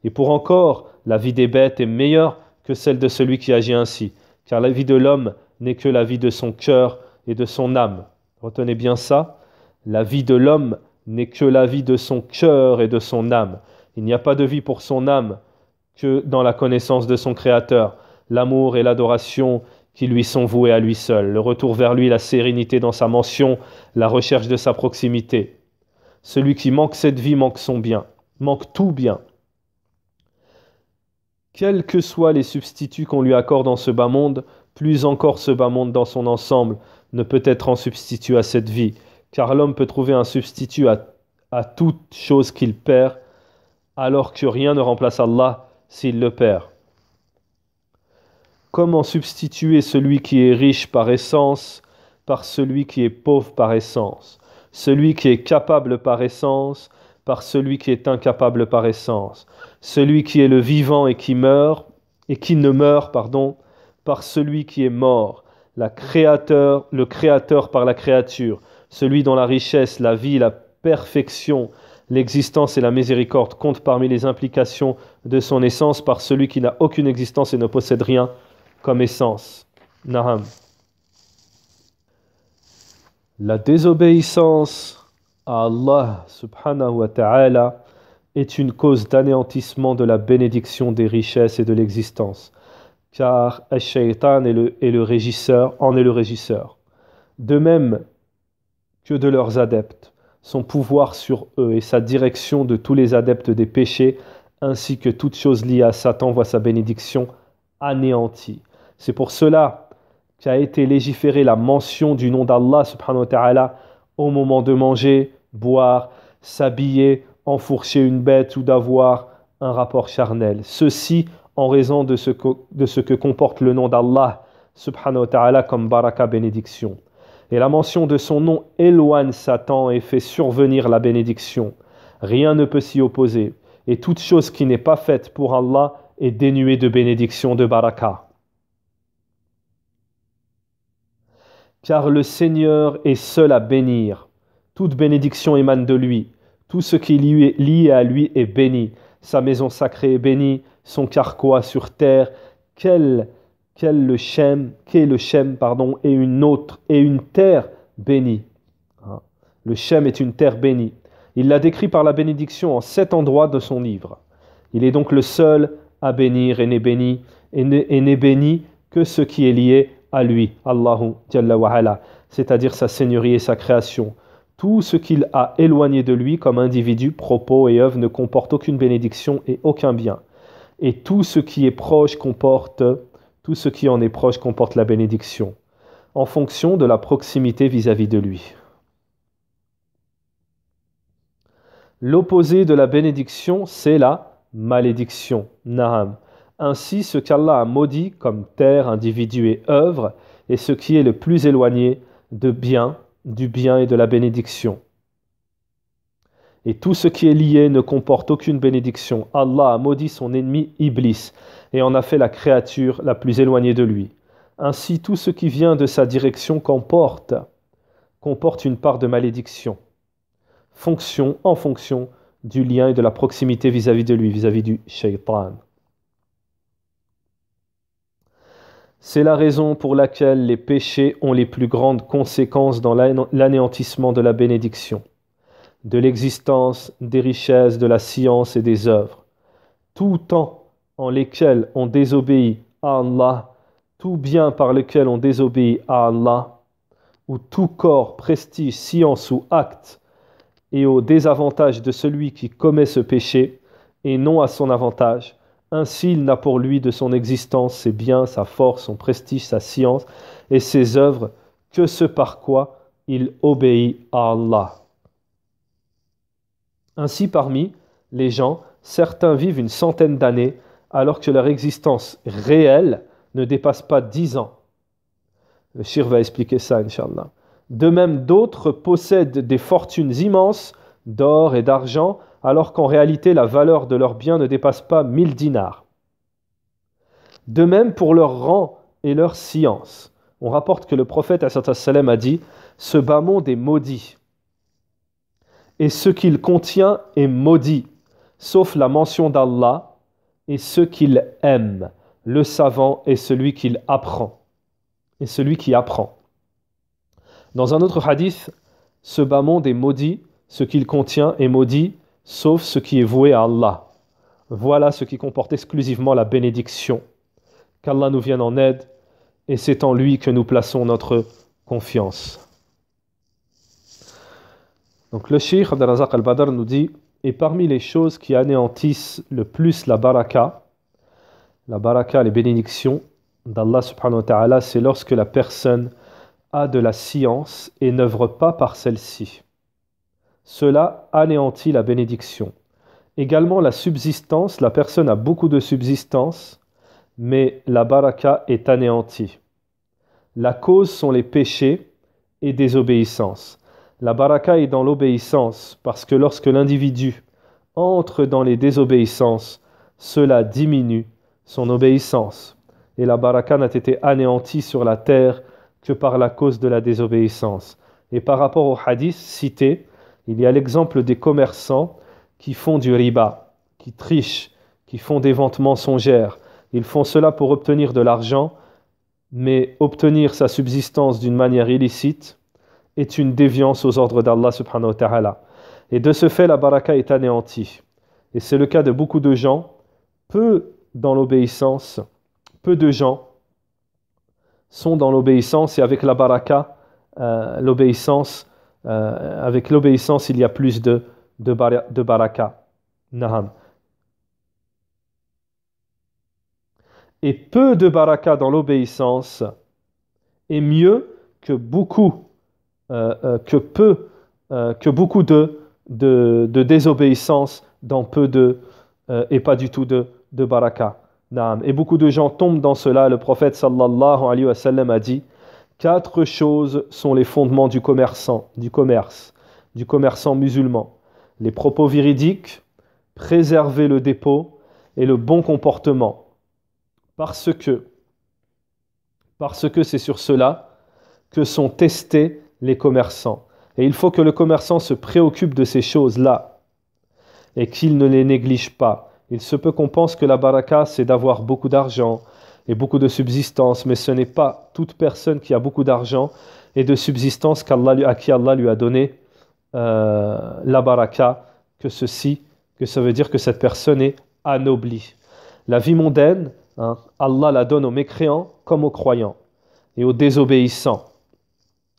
Et pour encore, la vie des bêtes est meilleure que celle de celui qui agit ainsi, car la vie de l'homme n'est que la vie de son cœur et de son âme. Retenez bien ça, la vie de l'homme n'est que la vie de son cœur et de son âme. Il n'y a pas de vie pour son âme que dans la connaissance de son Créateur, l'amour et l'adoration qui lui sont voués à lui seul, le retour vers lui, la sérénité dans sa mention, la recherche de sa proximité. Celui qui manque cette vie manque son bien, manque tout bien. Quels que soient les substituts qu'on lui accorde dans ce bas monde, plus encore ce bas monde dans son ensemble ne peut être en substitut à cette vie, car l'homme peut trouver un substitut à toute chose qu'il perd, alors que rien ne remplace Allah s'il le perd. Comment substituer celui qui est riche par essence par celui qui est pauvre par essence, celui qui est capable par essence par celui qui est incapable par essence, celui qui est le vivant et qui ne meurt, par celui qui est mort, le créateur par la créature, celui dont la richesse, la vie, la perfection, l'existence et la miséricorde comptent parmi les implications de son essence par celui qui n'a aucune existence et ne possède rien comme essence. Naham. La désobéissance à Allah subhanahu wa ta'ala est une cause d'anéantissement de la bénédiction des richesses et de l'existence, car Ash-Shaytan est le régisseur. De même que de leurs adeptes, son pouvoir sur eux et sa direction de tous les adeptes des péchés, ainsi que toute chose liée à Satan voit sa bénédiction anéanti. C'est pour cela qu'a été légiférée la mention du nom d'Allah subhanahu wa ta'ala au moment de manger, boire, s'habiller, enfourcher une bête ou d'avoir un rapport charnel. Ceci en raison de ce que comporte le nom d'Allah subhanahu wa ta'ala comme baraka, bénédiction. Et la mention de son nom éloigne Satan et fait survenir la bénédiction. Rien ne peut s'y opposer. Et toute chose qui n'est pas faite pour Allah est dénuée de bénédiction, de baraka. Car le Seigneur est seul à bénir. Toute bénédiction émane de lui. Tout ce qui lui est lié à lui est béni. Sa maison sacrée est bénie, son carquois sur terre. Qu'est le Shem, et une terre bénie. Le Shem est une terre bénie. Il l'a décrit par la bénédiction en 7 endroits de son livre. Il est donc le seul à bénir et n'est béni que ce qui est lié à lui, Allahu Jalla wa Ala, c'est-à-dire sa seigneurie et sa création. Tout ce qu'il a éloigné de lui comme individu, propos et œuvre ne comporte aucune bénédiction et aucun bien. Et tout ce qui en est proche comporte la bénédiction, en fonction de la proximité vis-à-vis de lui. L'opposé de la bénédiction, c'est la malédiction, na'am. Ainsi, ce qu'Allah a maudit comme terre, individu et œuvre, est ce qui est le plus éloigné du bien et de la bénédiction. Et tout ce qui est lié ne comporte aucune bénédiction. Allah a maudit son ennemi Iblis et en a fait la créature la plus éloignée de lui. Ainsi, tout ce qui vient de sa direction comporte une part de malédiction, en fonction du lien et de la proximité vis-à-vis de lui, vis-à-vis du shaitan. C'est la raison pour laquelle les péchés ont les plus grandes conséquences dans l'anéantissement de la bénédiction, de l'existence, des richesses, de la science et des œuvres. Tout temps en lesquels on désobéit à Allah, tout bien par lequel on désobéit à Allah, ou tout corps, prestige, science ou acte, et au désavantage de celui qui commet ce péché, et non à son avantage. Ainsi, il n'a pour lui de son existence, ses biens, sa force, son prestige, sa science et ses œuvres que ce par quoi il obéit à Allah. Ainsi, parmi les gens, certains vivent une centaine d'années alors que leur existence réelle ne dépasse pas 10 ans. Le shir va expliquer ça, Inch'Allah. De même, d'autres possèdent des fortunes immenses d'or et d'argent, alors qu'en réalité, la valeur de leurs biens ne dépasse pas 1000 dinars. De même pour leur rang et leur science. On rapporte que le prophète ﷺ a dit « Ce bas monde est maudit, et ce qu'il contient est maudit, sauf la mention d'Allah et ce qu'il aime. Le savant est celui qui apprend. Dans un autre hadith, ce bas monde est maudit, ce qu'il contient est maudit, sauf ce qui est voué à Allah. Voilà ce qui comporte exclusivement la bénédiction. Qu'Allah nous vienne en aide, et c'est en lui que nous plaçons notre confiance. Donc le Cheikh Abd al-Razak al-Badr nous dit, et parmi les choses qui anéantissent le plus la baraka, les bénédictions d'Allah subhanahu wa ta'ala, c'est lorsque la personne a de la science et n'œuvre pas par celle-ci. Cela anéantit la bénédiction. Également la subsistance, la personne a beaucoup de subsistance, mais la baraka est anéantie. La cause sont les péchés et désobéissances. La baraka est dans l'obéissance, parce que lorsque l'individu entre dans les désobéissances, cela diminue son obéissance. Et la baraka n'a été anéantie sur la terre que par la cause de la désobéissance. Et par rapport au hadith cité, il y a l'exemple des commerçants qui font du riba, qui trichent, qui font des ventes mensongères. Ils font cela pour obtenir de l'argent, mais obtenir sa subsistance d'une manière illicite est une déviance aux ordres d'Allah subhanahu wa ta'ala. Et de ce fait, la baraka est anéantie. Et c'est le cas de beaucoup de gens, peu de gens sont dans l'obéissance, et avec la baraka, avec l'obéissance, il y a plus de baraka. Naham. Et peu de baraka dans l'obéissance est mieux que beaucoup, que beaucoup de désobéissance dans peu de et pas du tout de baraka. Naam. Et beaucoup de gens tombent dans cela. Le prophète sallallahu alayhi wa sallam a dit: 4 choses sont les fondements du commerce musulman. Les propos véridiques, préserver le dépôt et le bon comportement. Parce que c'est sur cela que sont testés les commerçants. Et il faut que le commerçant se préoccupe de ces choses-là et qu'il ne les néglige pas. Il se peut qu'on pense que la baraka, c'est d'avoir beaucoup d'argent et beaucoup de subsistance, mais ce n'est pas toute personne qui a beaucoup d'argent et de subsistance à qui Allah lui a donné la baraka, que ça veut dire que cette personne est anoblie. La vie mondaine, Allah la donne aux mécréants comme aux croyants et aux désobéissants.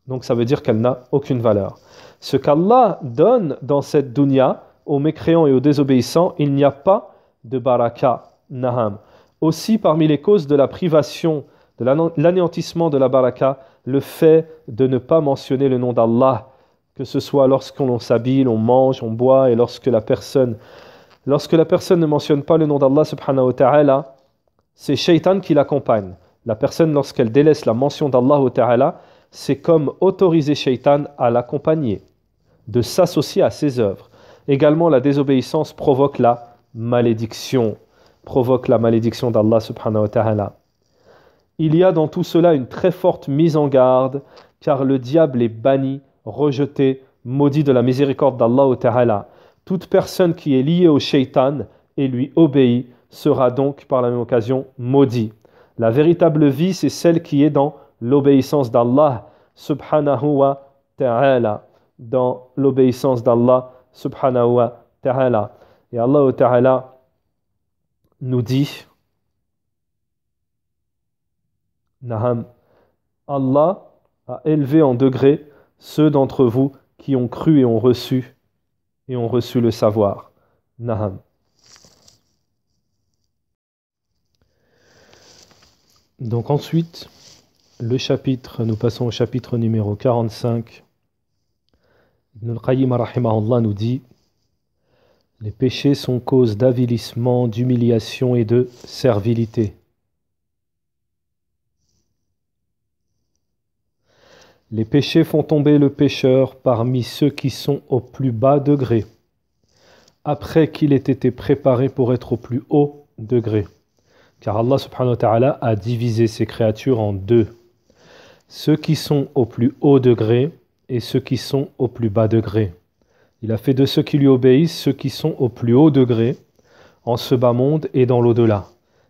Donc ça veut dire qu'elle n'a aucune valeur. Ce qu'Allah donne dans cette dunya aux mécréants et aux désobéissants, il n'y a pas de baraka, naham. Aussi, parmi les causes de la privation, de l'anéantissement de la baraka, le fait de ne pas mentionner le nom d'Allah, que ce soit lorsqu'on s'habille, on mange, on boit, et lorsque la personne ne mentionne pas le nom d'Allah subhanahu wa ta'ala, c'est Shaitan qui l'accompagne. La personne, lorsqu'elle délaisse la mention d'Allah wa ta'ala, c'est comme autoriser Shaitan à l'accompagner, de s'associer à ses œuvres. Également, la désobéissance provoque la malédiction d'Allah subhanahu wa ta'ala. Il y a dans tout cela une très forte mise en garde, car le diable est banni, rejeté, maudit de la miséricorde d'Allah wa ta'ala. Toute personne qui est liée au shaitan et lui obéit sera donc par la même occasion maudit. La véritable vie, c'est celle qui est dans l'obéissance d'Allah subhanahu wa ta'ala. Dans l'obéissance d'Allah subhanahu wa ta'ala. Et Allah ta'ala nous dit: Naham, Allah a élevé en degré ceux d'entre vous qui ont cru et ont reçu le savoir. Naham. Donc ensuite, nous passons au chapitre numéro 45. Ibn al-Qayyim rahimahullah nous dit: les péchés sont cause d'avilissement, d'humiliation et de servilité. Les péchés font tomber le pécheur parmi ceux qui sont au plus bas degré, après qu'il ait été préparé pour être au plus haut degré. Car Allah subhanahu wa ta'ala a divisé ses créatures en deux: ceux qui sont au plus haut degré et ceux qui sont au plus bas degré. Il a fait de ceux qui lui obéissent ceux qui sont au plus haut degré, en ce bas monde et dans l'au-delà,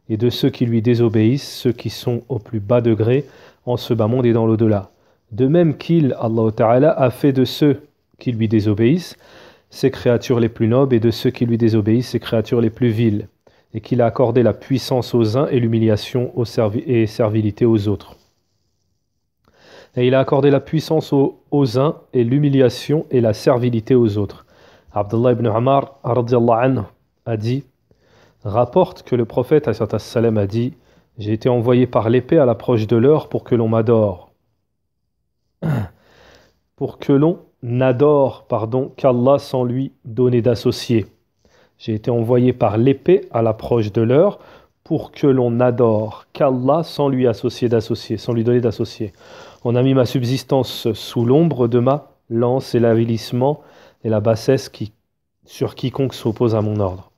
et de ceux qui lui désobéissent ceux qui sont au plus bas degré, en ce bas monde et dans l'au-delà. De même qu'il, Allah Ta'ala, a fait de ceux qui lui désobéissent ses créatures les plus nobles et de ceux qui lui désobéissent ses créatures les plus viles, et qu'il a accordé la puissance aux uns et l'humiliation et servilité aux autres. Et il a accordé la puissance aux uns et l'humiliation et la servilité aux autres. Abdullah ibn Umar a dit, rapporte que le prophète a dit: j'ai été envoyé par l'épée à l'approche de l'heure pour que l'on m'adore. Pour que l'on n'adore, qu'Allah sans lui donner d'associés. J'ai été envoyé par l'épée à l'approche de l'heure pour que l'on adore qu'Allah sans lui associer d'associés, sans lui donner d'associés. On a mis ma subsistance sous l'ombre de ma lance et l'avilissement et la bassesse sur quiconque s'oppose à mon ordre.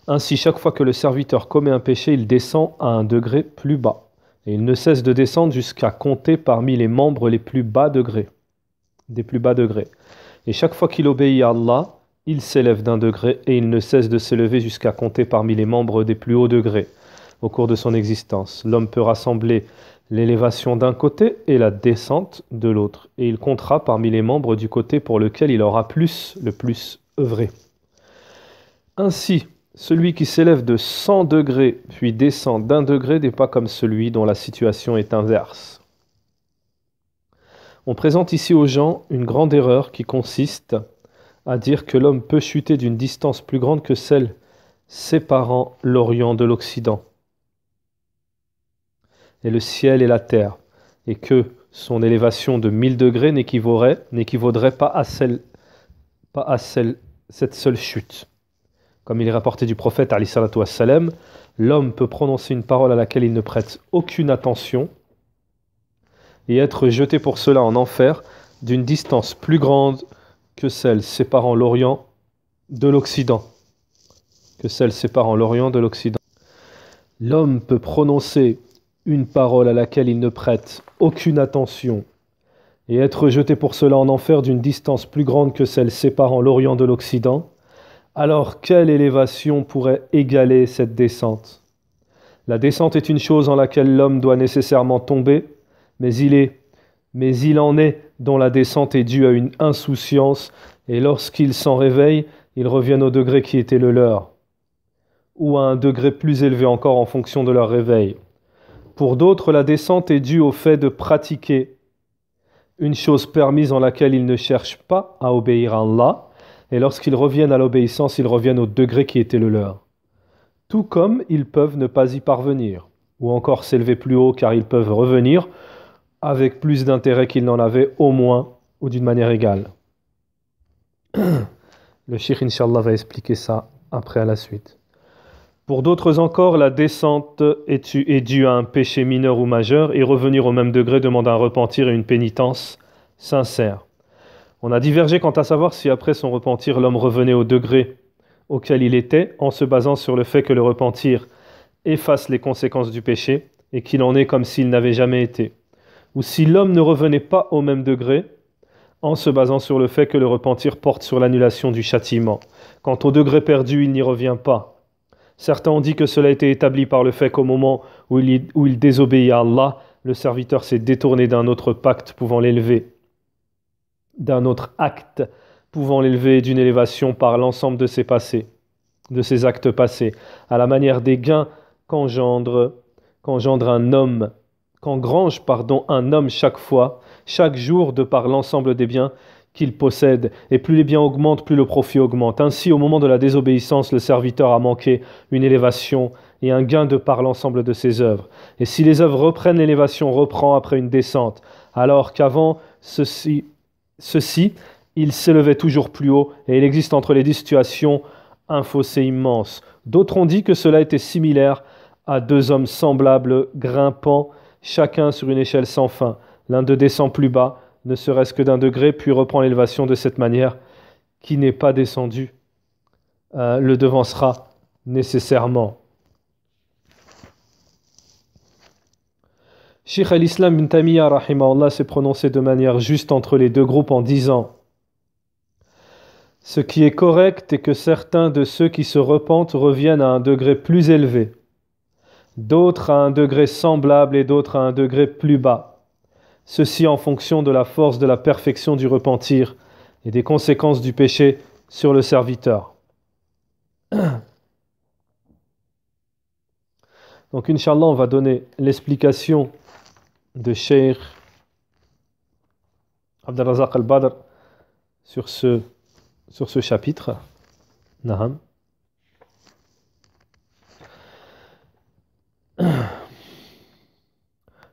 Ainsi, chaque fois que le serviteur commet un péché, il descend à un degré plus bas. Et il ne cesse de descendre jusqu'à compter parmi les membres les plus bas degrés, des plus bas degrés. Et chaque fois qu'il obéit à Allah, il s'élève d'un degré et il ne cesse de s'élever jusqu'à compter parmi les membres des plus hauts degrés. Au cours de son existence, l'homme peut rassembler l'élévation d'un côté et la descente de l'autre, et il comptera parmi les membres du côté pour lequel il aura le plus œuvré. Ainsi, celui qui s'élève de 100 degrés puis descend d'un degré n'est pas comme celui dont la situation est inverse. On présente ici aux gens une grande erreur qui consiste à dire que l'homme peut chuter d'une distance plus grande que celle séparant l'Orient de l'Occident, et le ciel et la terre, et que son élévation de 1000 degrés n'équivaudrait pas à cette seule chute. Comme il est rapporté du prophète, alayhi salatu wassalam, l'homme peut prononcer une parole à laquelle il ne prête aucune attention et être jeté pour cela en enfer d'une distance plus grande que celle séparant l'Orient de l'Occident. L'homme peut prononcer une parole à laquelle il ne prête aucune attention et être jeté pour cela en enfer d'une distance plus grande que celle séparant l'Orient de l'Occident. Alors, quelle élévation pourrait égaler cette descente? La descente est une chose en laquelle l'homme doit nécessairement tomber, mais il en est dont la descente est due à une insouciance, et lorsqu'ils s'en réveillent, ils reviennent au degré qui était le leur, ou à un degré plus élevé encore en fonction de leur réveil. Pour d'autres, la descente est due au fait de pratiquer une chose permise en laquelle ils ne cherchent pas à obéir à Allah, et lorsqu'ils reviennent à l'obéissance, ils reviennent au degré qui était le leur. Tout comme ils peuvent ne pas y parvenir, ou encore s'élever plus haut car ils peuvent revenir avec plus d'intérêt qu'ils n'en avaient au moins, ou d'une manière égale. Le cheikh, Inch'Allah, va expliquer ça après à la suite. Pour d'autres encore, la descente est due à un péché mineur ou majeur, et revenir au même degré demande un repentir et une pénitence sincère. On a divergé quant à savoir si après son repentir, l'homme revenait au degré auquel il était, en se basant sur le fait que le repentir efface les conséquences du péché, et qu'il en est comme s'il n'avait jamais été. Ou si l'homme ne revenait pas au même degré, en se basant sur le fait que le repentir porte sur l'annulation du châtiment. Quant au degré perdu, il n'y revient pas. Certains ont dit que cela a été établi par le fait qu'au moment où il désobéit à Allah, le serviteur s'est détourné d'un autre pacte pouvant l'élever, d'un autre acte pouvant l'élever d'une élévation par l'ensemble de ses actes passés, à la manière des gains qu'engrange un homme chaque jour de par l'ensemble des biens qu'il possède, et plus les biens augmentent, plus le profit augmente. Ainsi, au moment de la désobéissance, le serviteur a manqué une élévation et un gain de par l'ensemble de ses œuvres. Et si les œuvres reprennent, l'élévation reprend après une descente, alors qu'avant ceci, il s'élevait toujours plus haut, et il existe entre les deux situations un fossé immense. D'autres ont dit que cela était similaire à deux hommes semblables grimpant chacun sur une échelle sans fin. L'un d'eux descend plus bas, ne serait-ce que d'un degré, puis reprend l'élévation de cette manière. Qui n'est pas descendu le devancera nécessairement. Cheikh al-Islam ibn Taymiyyah rahimahullah s'est prononcé de manière juste entre les deux groupes en disant: ce qui est correct est que certains de ceux qui se repentent reviennent à un degré plus élevé, d'autres à un degré semblable et d'autres à un degré plus bas. Ceci en fonction de la force de la perfection du repentir et des conséquences du péché sur le serviteur. Donc, Inch'Allah, on va donner l'explication de Cheikh Abd al-Razaq al-Badr sur ce chapitre. Naham.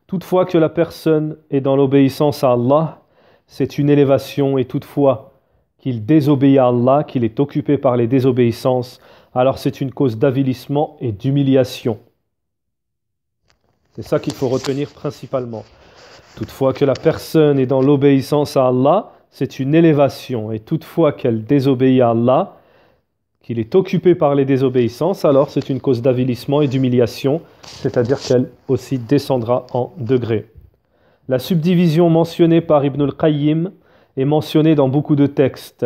Toutefois que la personne est dans l'obéissance à Allah, c'est une élévation, et toutefois qu'il désobéit à Allah, qu'il est occupé par les désobéissances, alors c'est une cause d'avilissement et d'humiliation. C'est ça qu'il faut retenir principalement. Toutefois que la personne est dans l'obéissance à Allah, c'est une élévation, et toutefois qu'elle désobéit à Allah, qu'il est occupé par les désobéissances, alors c'est une cause d'avilissement et d'humiliation, c'est-à-dire qu'elle aussi descendra en degrés. La subdivision mentionnée par Ibn al-Qayyim est mentionnée dans beaucoup de textes.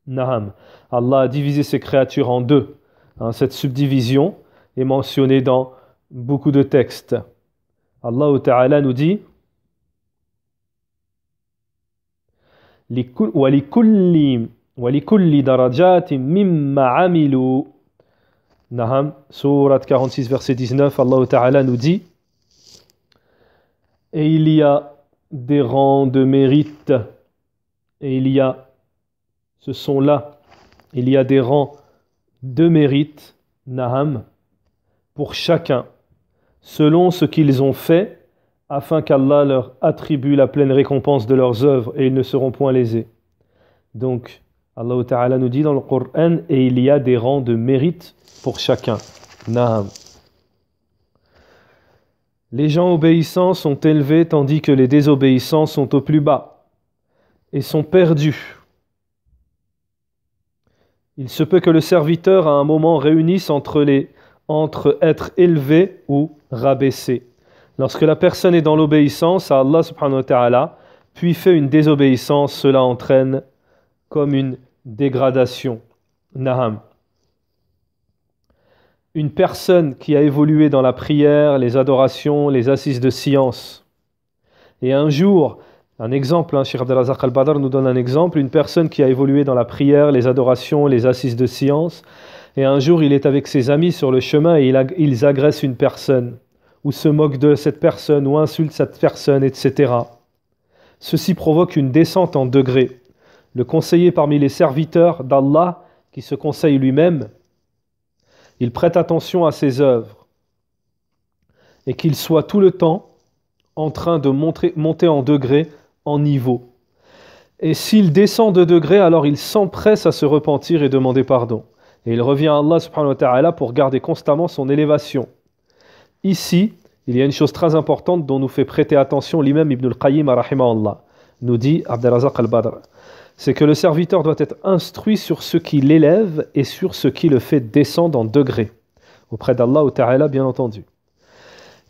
Naham. Allah a divisé ses créatures en deux. Cette subdivision est mentionnée dans beaucoup de textes. Allah Ta'ala nous dit: وَلِكُلِّ دَرَجَاتٍ مِمَّا عَمِلُوا. Naham, sourate 46, verset 19, Allah Ta'ala nous dit: et il y a des rangs de mérite, et ce sont là il y a des rangs de mérite, naham, pour chacun, selon ce qu'ils ont fait, afin qu'Allah leur attribue la pleine récompense de leurs œuvres et ils ne seront point lésés. Donc, Allah Ta'ala nous dit dans le Coran, et il y a des rangs de mérite pour chacun. Naham. Les gens obéissants sont élevés tandis que les désobéissants sont au plus bas et sont perdus. Il se peut que le serviteur à un moment réunisse entre être élevé ou rabaissé. Lorsque la personne est dans l'obéissance à Allah subhanahu wa ta'ala, puis fait une désobéissance, cela entraîne comme une dégradation. Naham. Une personne qui a évolué dans la prière, les adorations, les assises de science. Et un jour, un exemple, Cheikh Abdelrazak Al-Badr nous donne un exemple, une personne qui a évolué dans la prière, les adorations, les assises de science, et un jour il est avec ses amis sur le chemin et ils agressent une personne, ou se moquent de cette personne, ou insultent cette personne, etc. Ceci provoque une descente en degrés. Le conseiller parmi les serviteurs d'Allah, qui se conseille lui-même, il prête attention à ses œuvres, et qu'il soit tout le temps en train de monter en degrés, en niveau. Et s'il descend de degrés, alors il s'empresse à se repentir et demander pardon. Et il revient à Allah subhanahu wa ta'ala pour garder constamment son élévation. Ici, il y a une chose très importante dont nous fait prêter attention l'imam Ibn al-Qayyim rahimahullah, nous dit Abdelrazak al-Badr. C'est que le serviteur doit être instruit sur ce qui l'élève et sur ce qui le fait descendre en degrés, auprès d'Allah ta'ala bien entendu.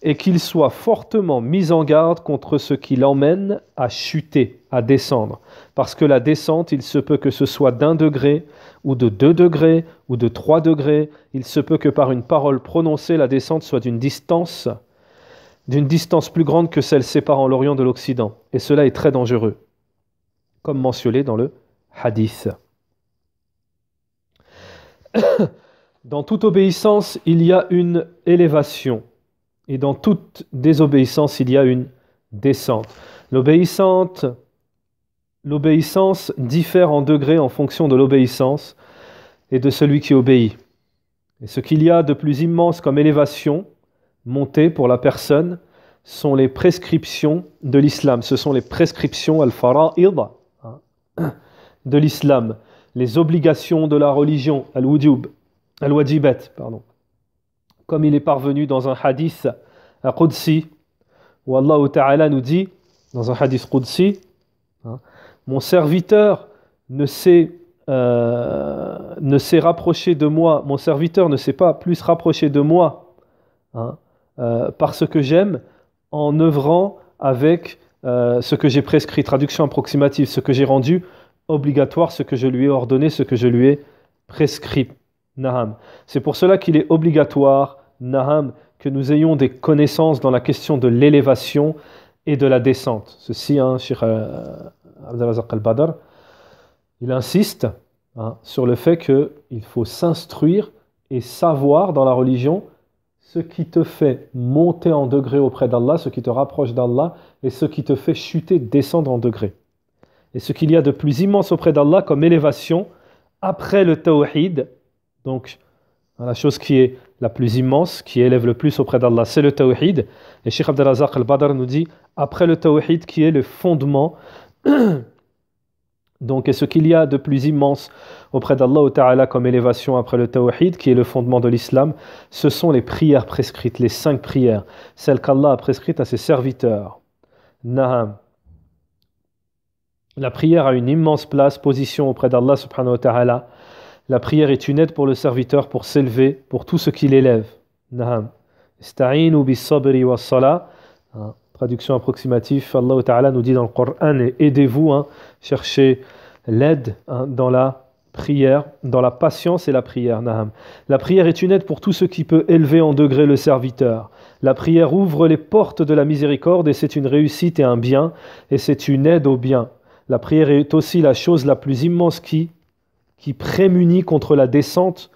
Et qu'il soit fortement mis en garde contre ce qui l'emmène à chuter, à descendre. Parce que la descente, il se peut que ce soit d'1 degré, ou de 2 degrés, ou de 3 degrés. Il se peut que par une parole prononcée, la descente soit d'une distance plus grande que celle séparant l'Orient de l'Occident. Et cela est très dangereux, comme mentionné dans le hadith. Dans toute obéissance, il y a une élévation. Et dans toute désobéissance, il y a une descente. L'obéissance diffère en degrés en fonction de l'obéissance et de celui qui obéit. Et ce qu'il y a de plus immense comme élévation, montée pour la personne, sont les prescriptions de l'islam. Ce sont les prescriptions al-fara'id de l'islam, les obligations de la religion, al-wajibat, pardon. Comme il est parvenu dans un hadith Qudsi, où Allah Ta'ala nous dit, dans un hadith Qudsi, mon serviteur ne s'est rapproché de moi, mon serviteur ne s'est pas plus rapproché de moi parce que j'aime, en œuvrant avec ce que j'ai prescrit, traduction approximative, ce que j'ai rendu obligatoire, ce que je lui ai ordonné, ce que je lui ai prescrit. Naham. C'est pour cela qu'il est obligatoire, naham, que nous ayons des connaissances dans la question de l'élévation et de la descente. Ceci, Cheikh Abdelrazak Al-Badr, il insiste sur le fait qu'il faut s'instruire et savoir dans la religion ce qui te fait monter en degré auprès d'Allah, ce qui te rapproche d'Allah, et ce qui te fait chuter, descendre en degré. Et ce qu'il y a de plus immense auprès d'Allah comme élévation après le tawhid. Donc, la chose qui est la plus immense, qui élève le plus auprès d'Allah, c'est le tawhid. Et Cheikh Abdelrazak Al-Badr nous dit, après le tawhid qui est le fondement, donc, et ce qu'il y a de plus immense auprès d'Allah Ta'ala comme élévation après le tawhid, qui est le fondement de l'islam, ce sont les prières prescrites, les 5 prières, celles qu'Allah a prescrites à ses serviteurs. Naham. La prière a une immense place, position auprès d'Allah subhanahu wa ta'ala. La prière est une aide pour le serviteur pour s'élever, pour tout ce qui l'élève. Naham. Ista'inu bis sabri was salah. Traduction approximative, Allah Ta'ala nous dit dans le Coran, aidez-vous, cherchez l'aide dans la prière, dans la patience et la prière. Naham. La prière est une aide pour tout ce qui peut élever en degré le serviteur. La prière ouvre les portes de la miséricorde et c'est une réussite et un bien, et c'est une aide au bien. La prière est aussi la chose la plus immense qui prémunit contre la descente,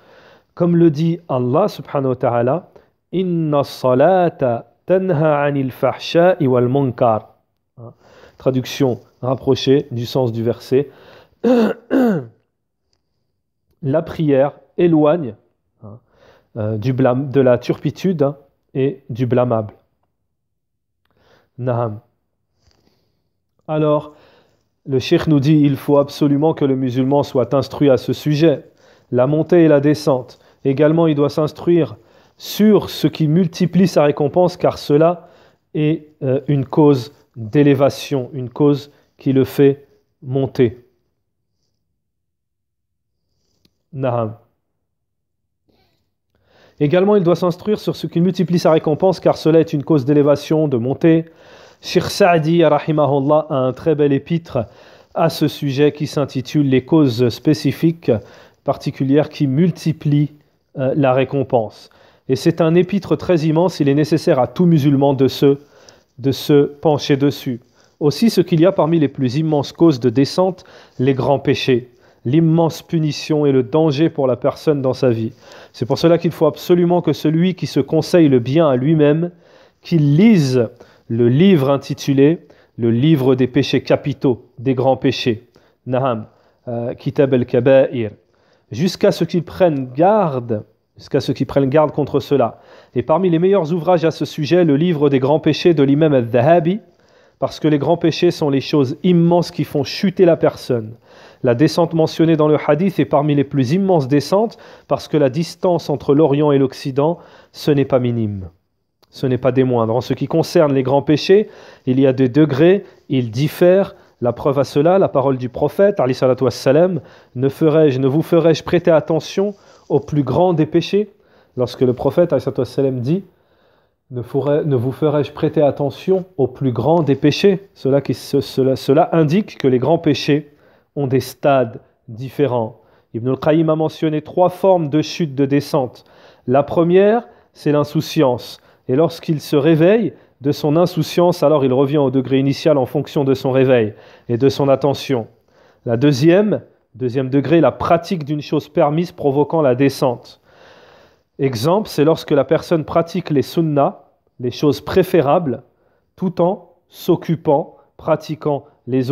comme le dit Allah subhanahu wa ta'ala, Inna salata tanha anil fahsha'i wal munkar. Traduction rapprochée du sens du verset. la prière éloigne du blâme, de la turpitude et du blâmable. Naham. Alors, le cheikh nous dit il faut absolument que le musulman soit instruit à ce sujet, la montée et la descente. Également, il doit s'instruire sur ce qui multiplie sa récompense, car cela est une cause d'élévation, une cause qui le fait monter. Naham. Également, il doit s'instruire sur ce qui multiplie sa récompense, car cela est une cause d'élévation, de montée. Cheikh Saadi, rahimahullah, a un très bel épître à ce sujet qui s'intitule « Les causes spécifiques particulières qui multiplient la récompense ». Et c'est un épître très immense, il est nécessaire à tout musulman de se pencher dessus. Aussi, ce qu'il y a parmi les plus immenses causes de descente, les grands péchés, l'immense punition et le danger pour la personne dans sa vie. C'est pour cela qu'il faut absolument que celui qui se conseille le bien à lui-même, qu'il lise le livre intitulé « Le livre des péchés capitaux, des grands péchés », Naham, Kitab al-Kaba'ir, jusqu'à ce qu'il prenne garde contre cela. Et parmi les meilleurs ouvrages à ce sujet, le livre des grands péchés de l'imam al-Dhahabi, parce que les grands péchés sont les choses immenses qui font chuter la personne. La descente mentionnée dans le hadith est parmi les plus immenses descentes, parce que la distance entre l'Orient et l'Occident, ce n'est pas minime. Ce n'est pas des moindres. En ce qui concerne les grands péchés, il y a des degrés, ils diffèrent. La preuve à cela, la parole du prophète, alayhi salatu wassalam, ne vous ferai-je prêter attention au plus grand des péchés? Lorsque le prophète, alayhi salatu wassalam, dit ne vous ferai-je prêter attention au plus grand des péchés? Cela indique que les grands péchés ont des stades différents. Ibn al-Qayyim a mentionné 3 formes de chute, de descente. La première, c'est l'insouciance. Et lorsqu'il se réveille de son insouciance, alors il revient au degré initial en fonction de son réveil et de son attention. La deuxième degré, la pratique d'une chose permise provoquant la descente. Exemple, c'est lorsque la personne pratique les sunnas, les choses préférables, tout en s'occupant, pratiquant les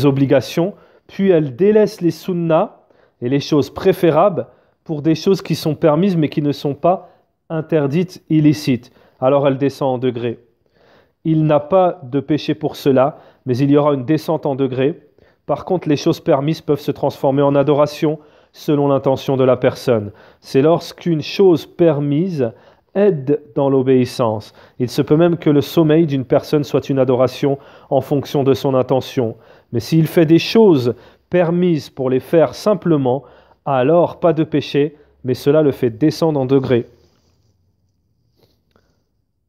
obligations, puis elle délaisse les sunnas et les choses préférables pour des choses qui sont permises mais qui ne sont pas interdites, illicites. Alors elle descend en degré. Il n'a pas de péché pour cela, mais il y aura une descente en degré. Par contre, les choses permises peuvent se transformer en adoration selon l'intention de la personne. C'est lorsqu'une chose permise aide dans l'obéissance. Il se peut même que le sommeil d'une personne soit une adoration en fonction de son intention. Mais s'il fait des choses permises pour les faire simplement, alors pas de péché, mais cela le fait descendre en degré.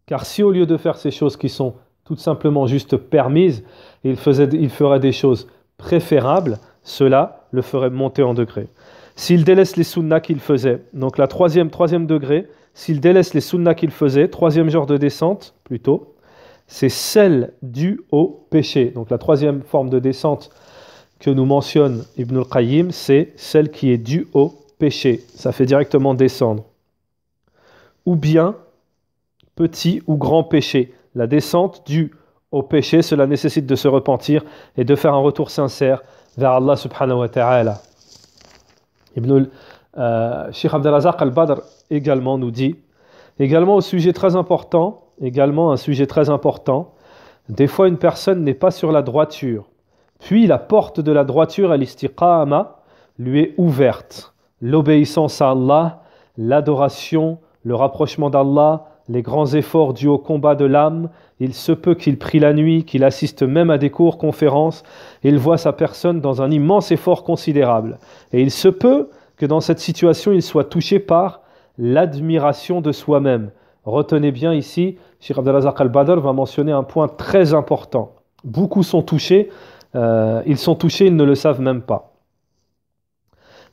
Car si au lieu de faire ces choses qui sont tout simplement juste permises, il ferait des choses préférables, cela le ferait monter en degré. S'il délaisse les sunnas qu'il faisait, donc la troisième degré, s'il délaisse les sunnas qu'il faisait, troisième genre de descente plutôt, c'est celle due au péché. Donc la troisième forme de descente que nous mentionne Ibn al-Qayyim, c'est celle qui est due au péché. Ça fait directement descendre. Ou bien petit ou grand péché. La descente due au péché, cela nécessite de se repentir et de faire un retour sincère vers Allah subhanahu wa ta'ala. Cheikh Abdelrazaq al-Badr également nous dit, également un sujet très important, des fois une personne n'est pas sur la droiture, puis la porte de la droiture à l'istiqama lui est ouverte. L'obéissance à Allah, l'adoration, le rapprochement d'Allah, les grands efforts dus au combat de l'âme, il se peut qu'il prie la nuit, qu'il assiste même à des cours, conférences, et il voit sa personne dans un immense effort considérable. Et il se peut que dans cette situation, il soit touché par l'admiration de soi-même. Retenez bien ici, Cheikh Abdelrazaq al-Badr va mentionner un point très important. Beaucoup sont touchés, ils ne le savent même pas.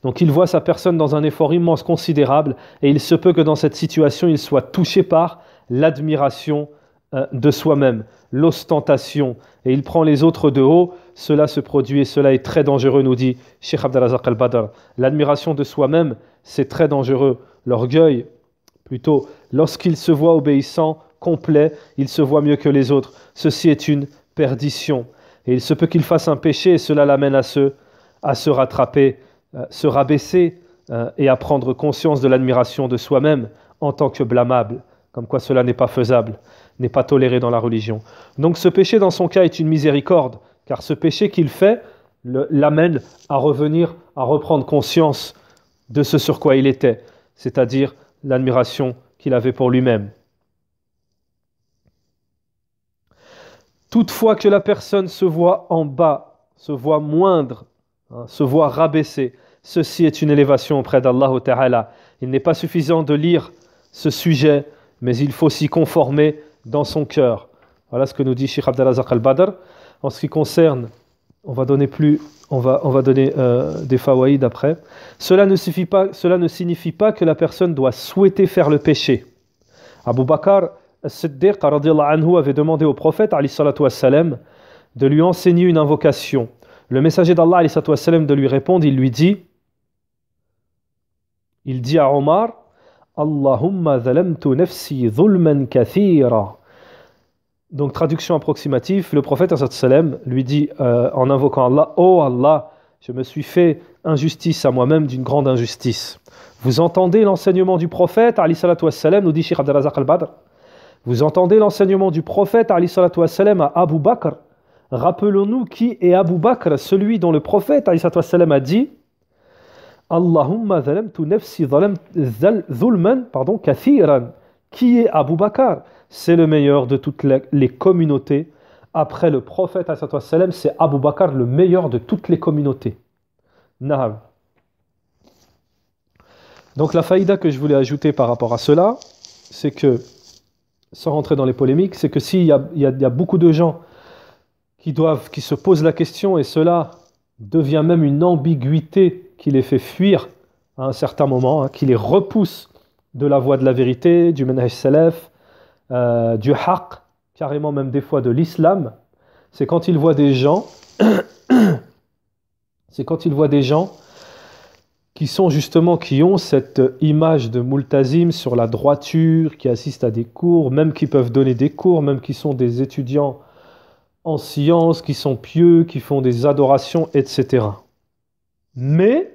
Donc il voit sa personne dans un effort immense, considérable, et il se peut que dans cette situation, il soit touché par l'admiration de soi-même, l'ostentation, et il prend les autres de haut. Cela se produit et cela est très dangereux, nous dit Cheikh Abdelrazaq al-Badr. L'admiration de soi-même, c'est très dangereux. L'orgueil, plutôt, lorsqu'il se voit obéissant, complet, il se voit mieux que les autres. Ceci est une perdition. Et il se peut qu'il fasse un péché et cela l'amène à se rattraper se rabaisser et à prendre conscience de l'admiration de soi-même en tant que blâmable, comme quoi cela n'est pas faisable, n'est pas toléré dans la religion. Donc ce péché dans son cas est une miséricorde, car ce péché qu'il fait l'amène à revenir, à reprendre conscience de ce sur quoi il était, c'est-à-dire l'admiration qu'il avait pour lui-même. Toutefois que la personne se voit en bas, se voit moindre, se voit rabaissée, ceci est une élévation auprès d'Allah Ta'ala. Il n'est pas suffisant de lire ce sujet, mais il faut s'y conformer dans son cœur. Voilà ce que nous dit Cheikh Abdelrazak Al-Badr. En ce qui concerne, on va donner des fawaïd après. Cela ne signifie pas que la personne doit souhaiter faire le péché. Abu Bakr As-Siddiq anhu avait demandé au prophète alayhi salatu wassalam, de lui enseigner une invocation. Le messager d'Allah alayhi salatu wassalam, de lui répondre, il dit à Omar, Allahumma zalamtu nafsi zulman kathira. Donc traduction approximative, le prophète alayhi salatu wassalam lui dit en invoquant Allah, oh Allah, je me suis fait injustice à moi-même d'une grande injustice. Vous entendez l'enseignement du prophète alayhi salatu wassalam, nous dit Cheikh Abdelrazak Al-Badr. Vous entendez l'enseignement du prophète alayhi salatu wassalam à Abu Bakr. Rappelons-nous qui est Abu Bakr, celui dont le prophète alayhi salatu wassalam a dit Allahumma zalamtu nafsi zulman kathiran. Qui est Abu Bakr? C'est le meilleur de toutes les communautés. Après le prophète alayhi salatu wassalam, c'est Abu Bakr le meilleur de toutes les communautés. Na'am. Donc la faïda que je voulais ajouter par rapport à cela, c'est que sans rentrer dans les polémiques, c'est que s'il y a beaucoup de gens qui se posent la question, et cela devient même une ambiguïté qui les fait fuir à un certain moment, qui les repousse de la voie de la vérité, du manhaj salaf, du haqq, carrément même des fois de l'islam, c'est quand ils voient des gens qui ont cette image de multazim sur la droiture, qui assistent à des cours, même qui peuvent donner des cours, même qui sont des étudiants en sciences, qui sont pieux, qui font des adorations, etc. Mais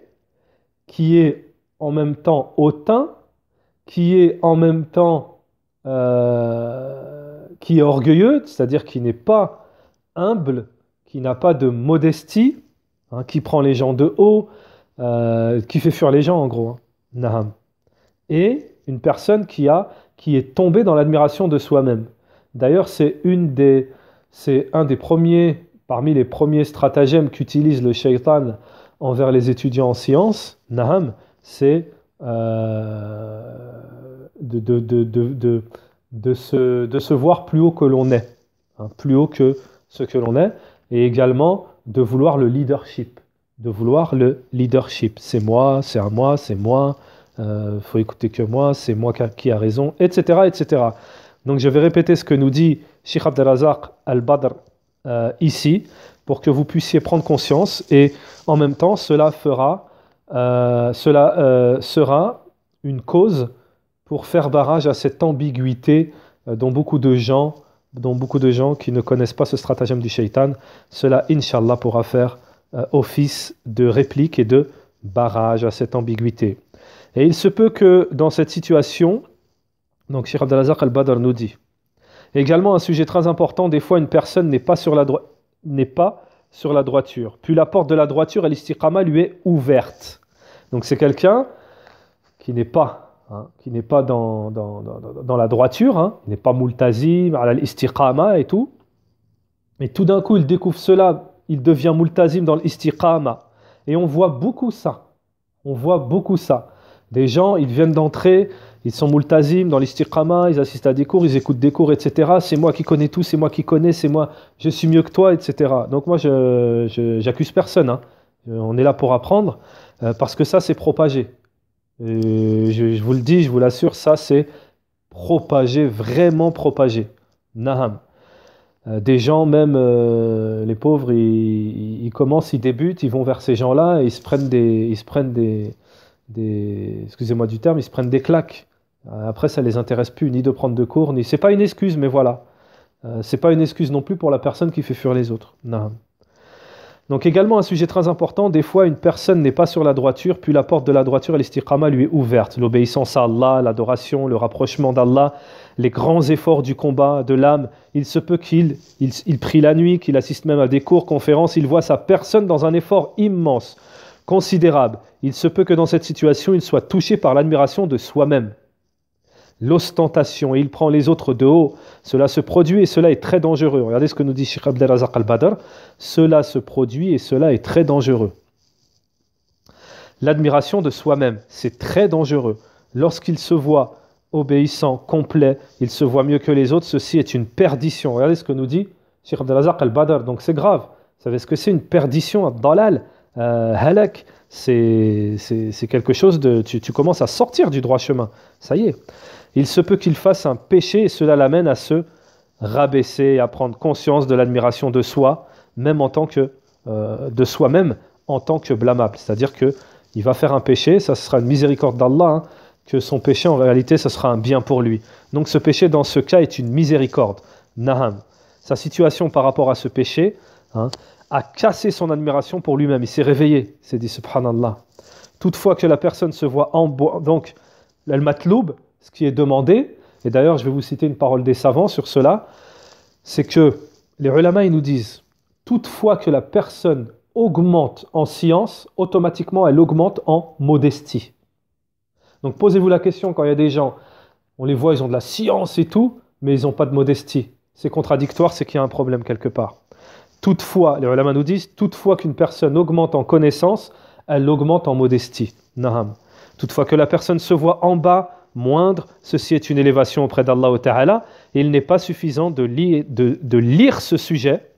qui est en même temps hautain, qui est en même temps qui est orgueilleux, c'est-à-dire qui n'est pas humble, qui n'a pas de modestie, qui prend les gens de haut, qui fait fuir les gens en gros. Naham. Et une personne qui est tombée dans l'admiration de soi-même. D'ailleurs, c'est un des premiers, parmi les premiers stratagèmes qu'utilise le shaitan envers les étudiants en sciences, Naham, c'est de se voir plus haut que l'on est, plus haut que ce que l'on est, et également de vouloir le leadership. C'est moi, c'est à moi, c'est moi, faut écouter que moi, c'est moi qui a raison, etc., etc. Donc je vais répéter ce que nous dit Cheikh Abdelrazak Al-Badr ici, pour que vous puissiez prendre conscience, et en même temps cela sera une cause pour faire barrage à cette ambiguïté dont beaucoup de gens qui ne connaissent pas ce stratagème du shaitan, cela, Inch'Allah, pourra faire office de réplique et de barrage à cette ambiguïté. Et il se peut que dans cette situation, donc Cheikh Abdelrazak Al-Badr nous dit, également un sujet très important, des fois une personne n'est pas sur la droiture, puis la porte de la droiture, l'istiqama, lui est ouverte. Donc c'est quelqu'un qui n'est pas dans la droiture, il n'est pas multazim, ala l'istiqama et tout, mais tout d'un coup il découvre cela, il devient multazim dans l'istiqama, et on voit beaucoup ça. Des gens, ils viennent d'entrer, ils sont multazim dans l'istiqama, ils assistent à des cours, ils écoutent des cours, etc. C'est moi qui connais tout, c'est moi qui connais, c'est moi, je suis mieux que toi, etc. Donc moi, j'accuse personne. On est là pour apprendre, parce que ça, c'est propagé. Je vous le dis, je vous l'assure, ça, c'est propagé, vraiment propagé. Naham. Des gens, même les pauvres, ils commencent, ils débutent, ils vont vers ces gens-là et ils se prennent des excusez-moi du terme, ils se prennent des claques. Après, ça les intéresse plus, ni de prendre de cours, ni. C'est pas une excuse, mais voilà. C'est pas une excuse non plus pour la personne qui fait fuir les autres. Non. Donc également un sujet très important, des fois une personne n'est pas sur la droiture, puis la porte de la droiture et l'istiqama lui est ouverte. L'obéissance à Allah, l'adoration, le rapprochement d'Allah, les grands efforts du combat de l'âme. Il se peut qu'il prie la nuit, qu'il assiste même à des cours, conférences, il voit sa personne dans un effort immense, considérable. Il se peut que dans cette situation, il soit touché par l'admiration de soi-même. L'ostentation, et il prend les autres de haut. Cela se produit et cela est très dangereux. Regardez ce que nous dit Cheikh Abdelrazak al-Badr. Cela se produit et cela est très dangereux. L'admiration de soi-même, c'est très dangereux. Lorsqu'il se voit obéissant, complet, il se voit mieux que les autres, ceci est une perdition. Regardez ce que nous dit Cheikh Abdelrazak al-Badr. Donc c'est grave. Vous savez ce que c'est une perdition, dalal, halak. C'est quelque chose de... Tu commences à sortir du droit chemin. Ça y est. Il se peut qu'il fasse un péché et cela l'amène à se rabaisser, à prendre conscience de l'admiration de soi, même en tant que de soi-même en tant que blâmable. C'est-à-dire que il va faire un péché, ça sera une miséricorde d'Allah, hein, que son péché en réalité ce sera un bien pour lui. Donc ce péché dans ce cas est une miséricorde. Naham. Sa situation par rapport à ce péché, hein, a cassé son admiration pour lui-même. Il s'est réveillé, il s'est dit subhanallah. Toutefois que la personne se voit en donc al-matloub, ce qui est demandé, et d'ailleurs je vais vous citer une parole des savants sur cela, c'est que les ulama ils nous disent, toutefois que la personne augmente en science, automatiquement elle augmente en modestie. Donc posez-vous la question quand il y a des gens, on les voit, ils ont de la science et tout, mais ils n'ont pas de modestie. C'est contradictoire, c'est qu'il y a un problème quelque part. Toutefois, les ulama nous disent, toutefois qu'une personne augmente en connaissance, elle augmente en modestie. Naham. Toutefois que la personne se voit en bas, moindre, ceci est une élévation auprès d'Allah Ta'ala, et il n'est pas suffisant de lire ce sujet,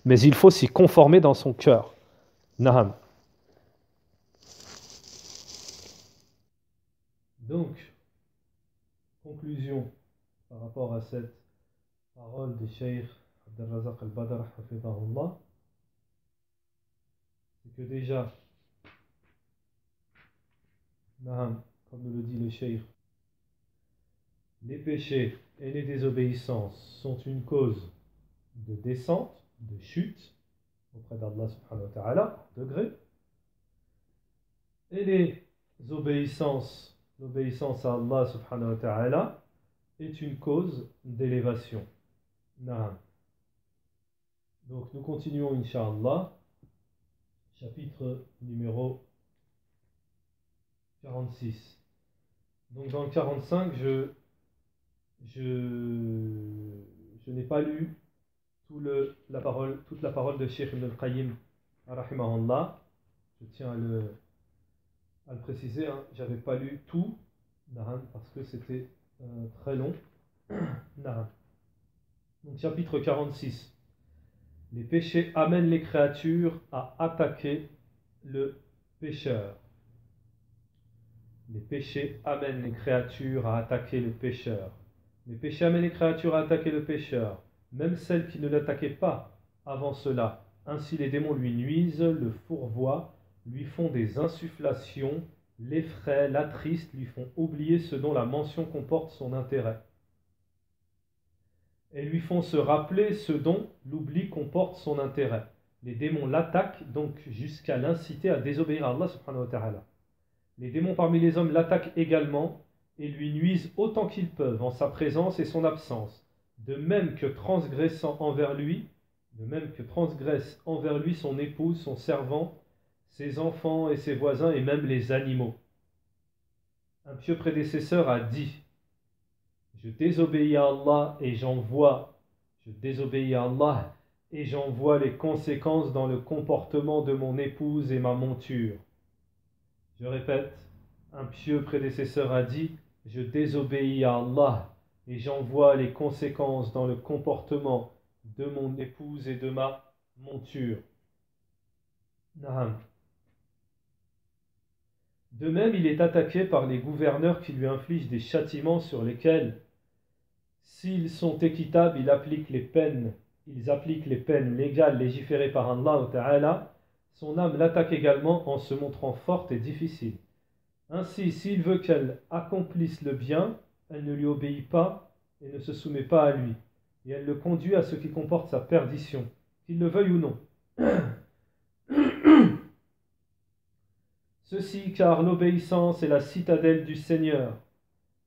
mais il faut s'y conformer dans son cœur. Naham. Donc, conclusion par rapport à cette parole de Cheikh Abdelrazak al-Badr, hafidahullah, c'est que déjà, Naham, comme nous le dit le Cheikh, les péchés et les désobéissances sont une cause de descente, de chute auprès d'Allah subhanahu wa ta'ala, degré. Et les obéissances, l'obéissance à Allah subhanahu wa ta'ala est une cause d'élévation. Na'am. Donc nous continuons Inch'Allah, chapitre numéro 46. Donc dans le 45, je n'ai pas lu toute la parole de Cheikh Ibn al-Qayyim, rahimahullah. Je tiens à le préciser, hein. J'avais pas lu tout, parce que c'était très long. Donc chapitre 46. Les péchés amènent les créatures à attaquer le pécheur. Les péchés amènent les créatures à attaquer le pécheur. Les péchés amènent les créatures à attaquer le pécheur, même celles qui ne l'attaquaient pas avant cela. Ainsi les démons lui nuisent, le fourvoient, lui font des insufflations, l'effraient, l'attristent, lui font oublier ce dont la mention comporte son intérêt. Et lui font se rappeler ce dont l'oubli comporte son intérêt. Les démons l'attaquent donc jusqu'à l'inciter à désobéir à Allah subhanahu wa ta'ala. Les démons parmi les hommes l'attaquent également et lui nuisent autant qu'ils peuvent en sa présence et son absence, de même que transgresse envers lui son épouse, son servant, ses enfants et ses voisins et même les animaux. Un pieux prédécesseur a dit: je désobéis à Allah et j'en vois les conséquences dans le comportement de mon épouse et ma monture. Je répète, un pieux prédécesseur a dit: je désobéis à Allah et j'en vois les conséquences dans le comportement de mon épouse et de ma monture. Naham. De même, il est attaqué par les gouverneurs qui lui infligent des châtiments sur lesquels, s'ils sont équitables, ils appliquent les peines légales légiférées par Allah Ta'ala. Son âme l'attaque également en se montrant forte et difficile. Ainsi, s'il veut qu'elle accomplisse le bien, elle ne lui obéit pas et ne se soumet pas à lui, et elle le conduit à ce qui comporte sa perdition, qu'il le veuille ou non. Ceci car l'obéissance est la citadelle du Seigneur,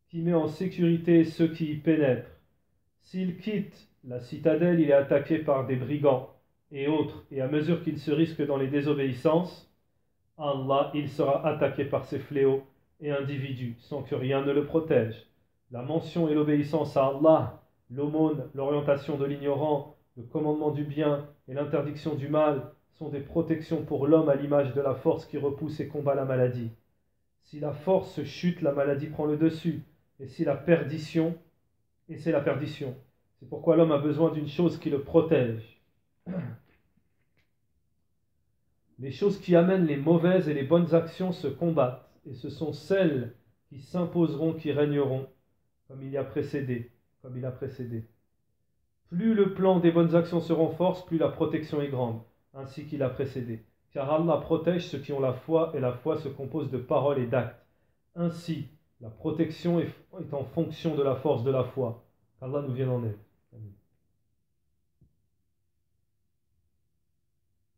qui met en sécurité ceux qui y pénètrent. S'il quitte la citadelle, il est attaqué par des brigands et autres, et à mesure qu'il se risque dans les désobéissances, Allah, il sera attaqué par ces fléaux et individus, sans que rien ne le protège. La mention et l'obéissance à Allah, l'aumône, l'orientation de l'ignorant, le commandement du bien et l'interdiction du mal sont des protections pour l'homme à l'image de la force qui repousse et combat la maladie. Si la force chute, la maladie prend le dessus, et c'est la perdition. C'est pourquoi l'homme a besoin d'une chose qui le protège. Les choses qui amènent les mauvaises et les bonnes actions se combattent, et ce sont celles qui s'imposeront, qui régneront, comme il a précédé. Plus le plan des bonnes actions se renforce, plus la protection est grande, ainsi qu'il a précédé. Car Allah protège ceux qui ont la foi, et la foi se compose de paroles et d'actes. Ainsi, la protection est en fonction de la force de la foi. Qu'Allah nous vienne en aide.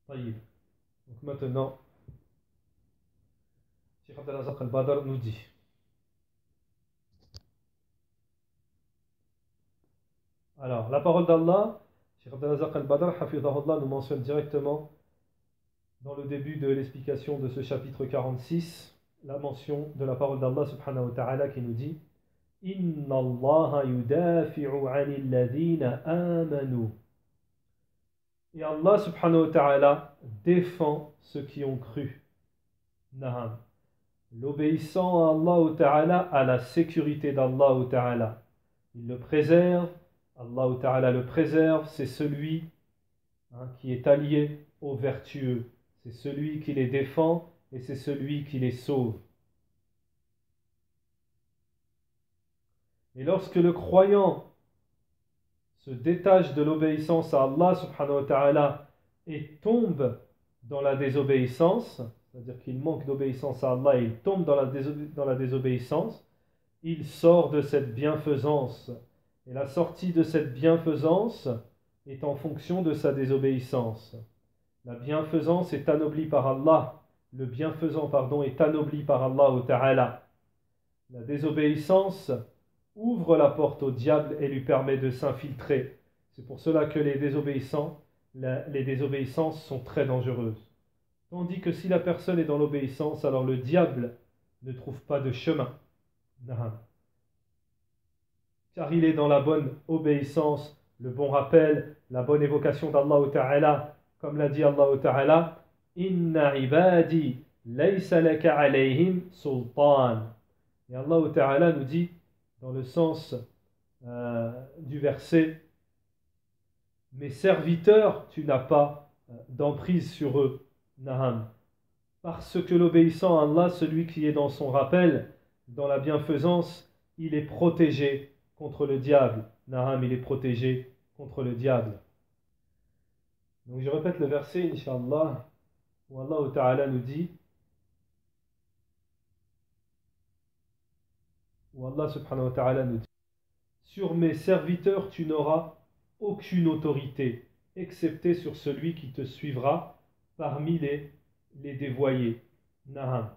Amen. Donc maintenant, Cheikh Abdel Razak al-Badr nous dit. Alors, la parole d'Allah, Cheikh Abdel Razak al-Badr, Hafidahullah, nous mentionne directement dans le début de l'explication de ce chapitre 46, la mention de la parole d'Allah subhanahu wa ta'ala qui nous dit Inna Allah yudafi'u 'anil ladhina amanu. Et Allah subhanahu wa ta'ala défend ceux qui ont cru. Naham. L'obéissant à Allah ta'ala a la sécurité d'Allah ta'ala. Il le préserve, Allah ta'ala le préserve, c'est celui qui est allié aux vertueux. C'est celui qui les défend et c'est celui qui les sauve. Et lorsque le croyant se détache de l'obéissance à Allah subhanahu wa ta'ala et tombe dans la désobéissance, c'est-à-dire qu'il manque d'obéissance à Allah et il tombe dans la désobéissance, il sort de cette bienfaisance. Et la sortie de cette bienfaisance est en fonction de sa désobéissance. La bienfaisance est anoblie par Allah. Le bienfaisant, est anobli par Allah ta'ala. La désobéissance ouvre la porte au diable et lui permet de s'infiltrer. C'est pour cela que les désobéissances sont très dangereuses. Tandis que si la personne est dans l'obéissance, alors le diable ne trouve pas de chemin. Car il est dans la bonne obéissance, le bon rappel, la bonne évocation d'Allah Ta'ala, comme l'a dit Allah Ta'ala, Inna ibadi laysa laka alayhim sultan. Et Allah Ta'ala nous dit, dans le sens du verset, mes serviteurs, tu n'as pas d'emprise sur eux. Naham. Parce que l'obéissant à Allah, celui qui est dans son rappel, dans la bienfaisance, il est protégé contre le diable. Naham, il est protégé contre le diable. Donc je répète le verset, Inch'Allah, où Allah Ta'ala nous dit, où Allah subhanahu wa ta'ala nous dit, sur mes serviteurs tu n'auras aucune autorité, excepté sur celui qui te suivra parmi les dévoyés. Naham.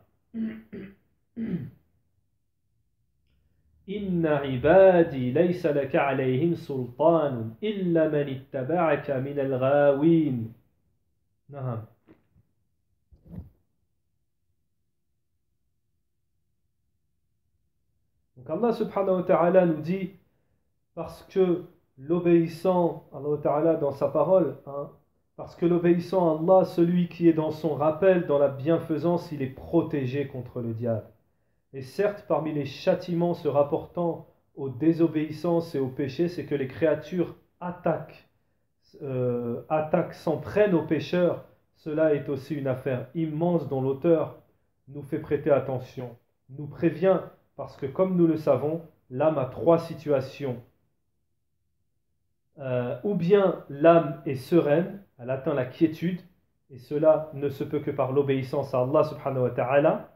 Inna ibadi laysa laka alayhim sultan illa man ittaba'aka min al-ghawin. Naham. Donc Allah subhanahu wa ta'ala nous dit, parce que l'obéissant, Allah ta'ala dans sa parole, parce que l'obéissant à Allah, celui qui est dans son rappel, dans la bienfaisance, il est protégé contre le diable. Et certes, parmi les châtiments se rapportant aux désobéissances et aux péchés, c'est que les créatures s'en prennent aux pécheurs. Cela est aussi une affaire immense dont l'auteur nous fait prêter attention, nous prévient, parce que comme nous le savons, l'âme a trois situations. Ou bien l'âme est sereine, elle atteint la quiétude, et cela ne se peut que par l'obéissance à Allah subhanahu wa ta'ala,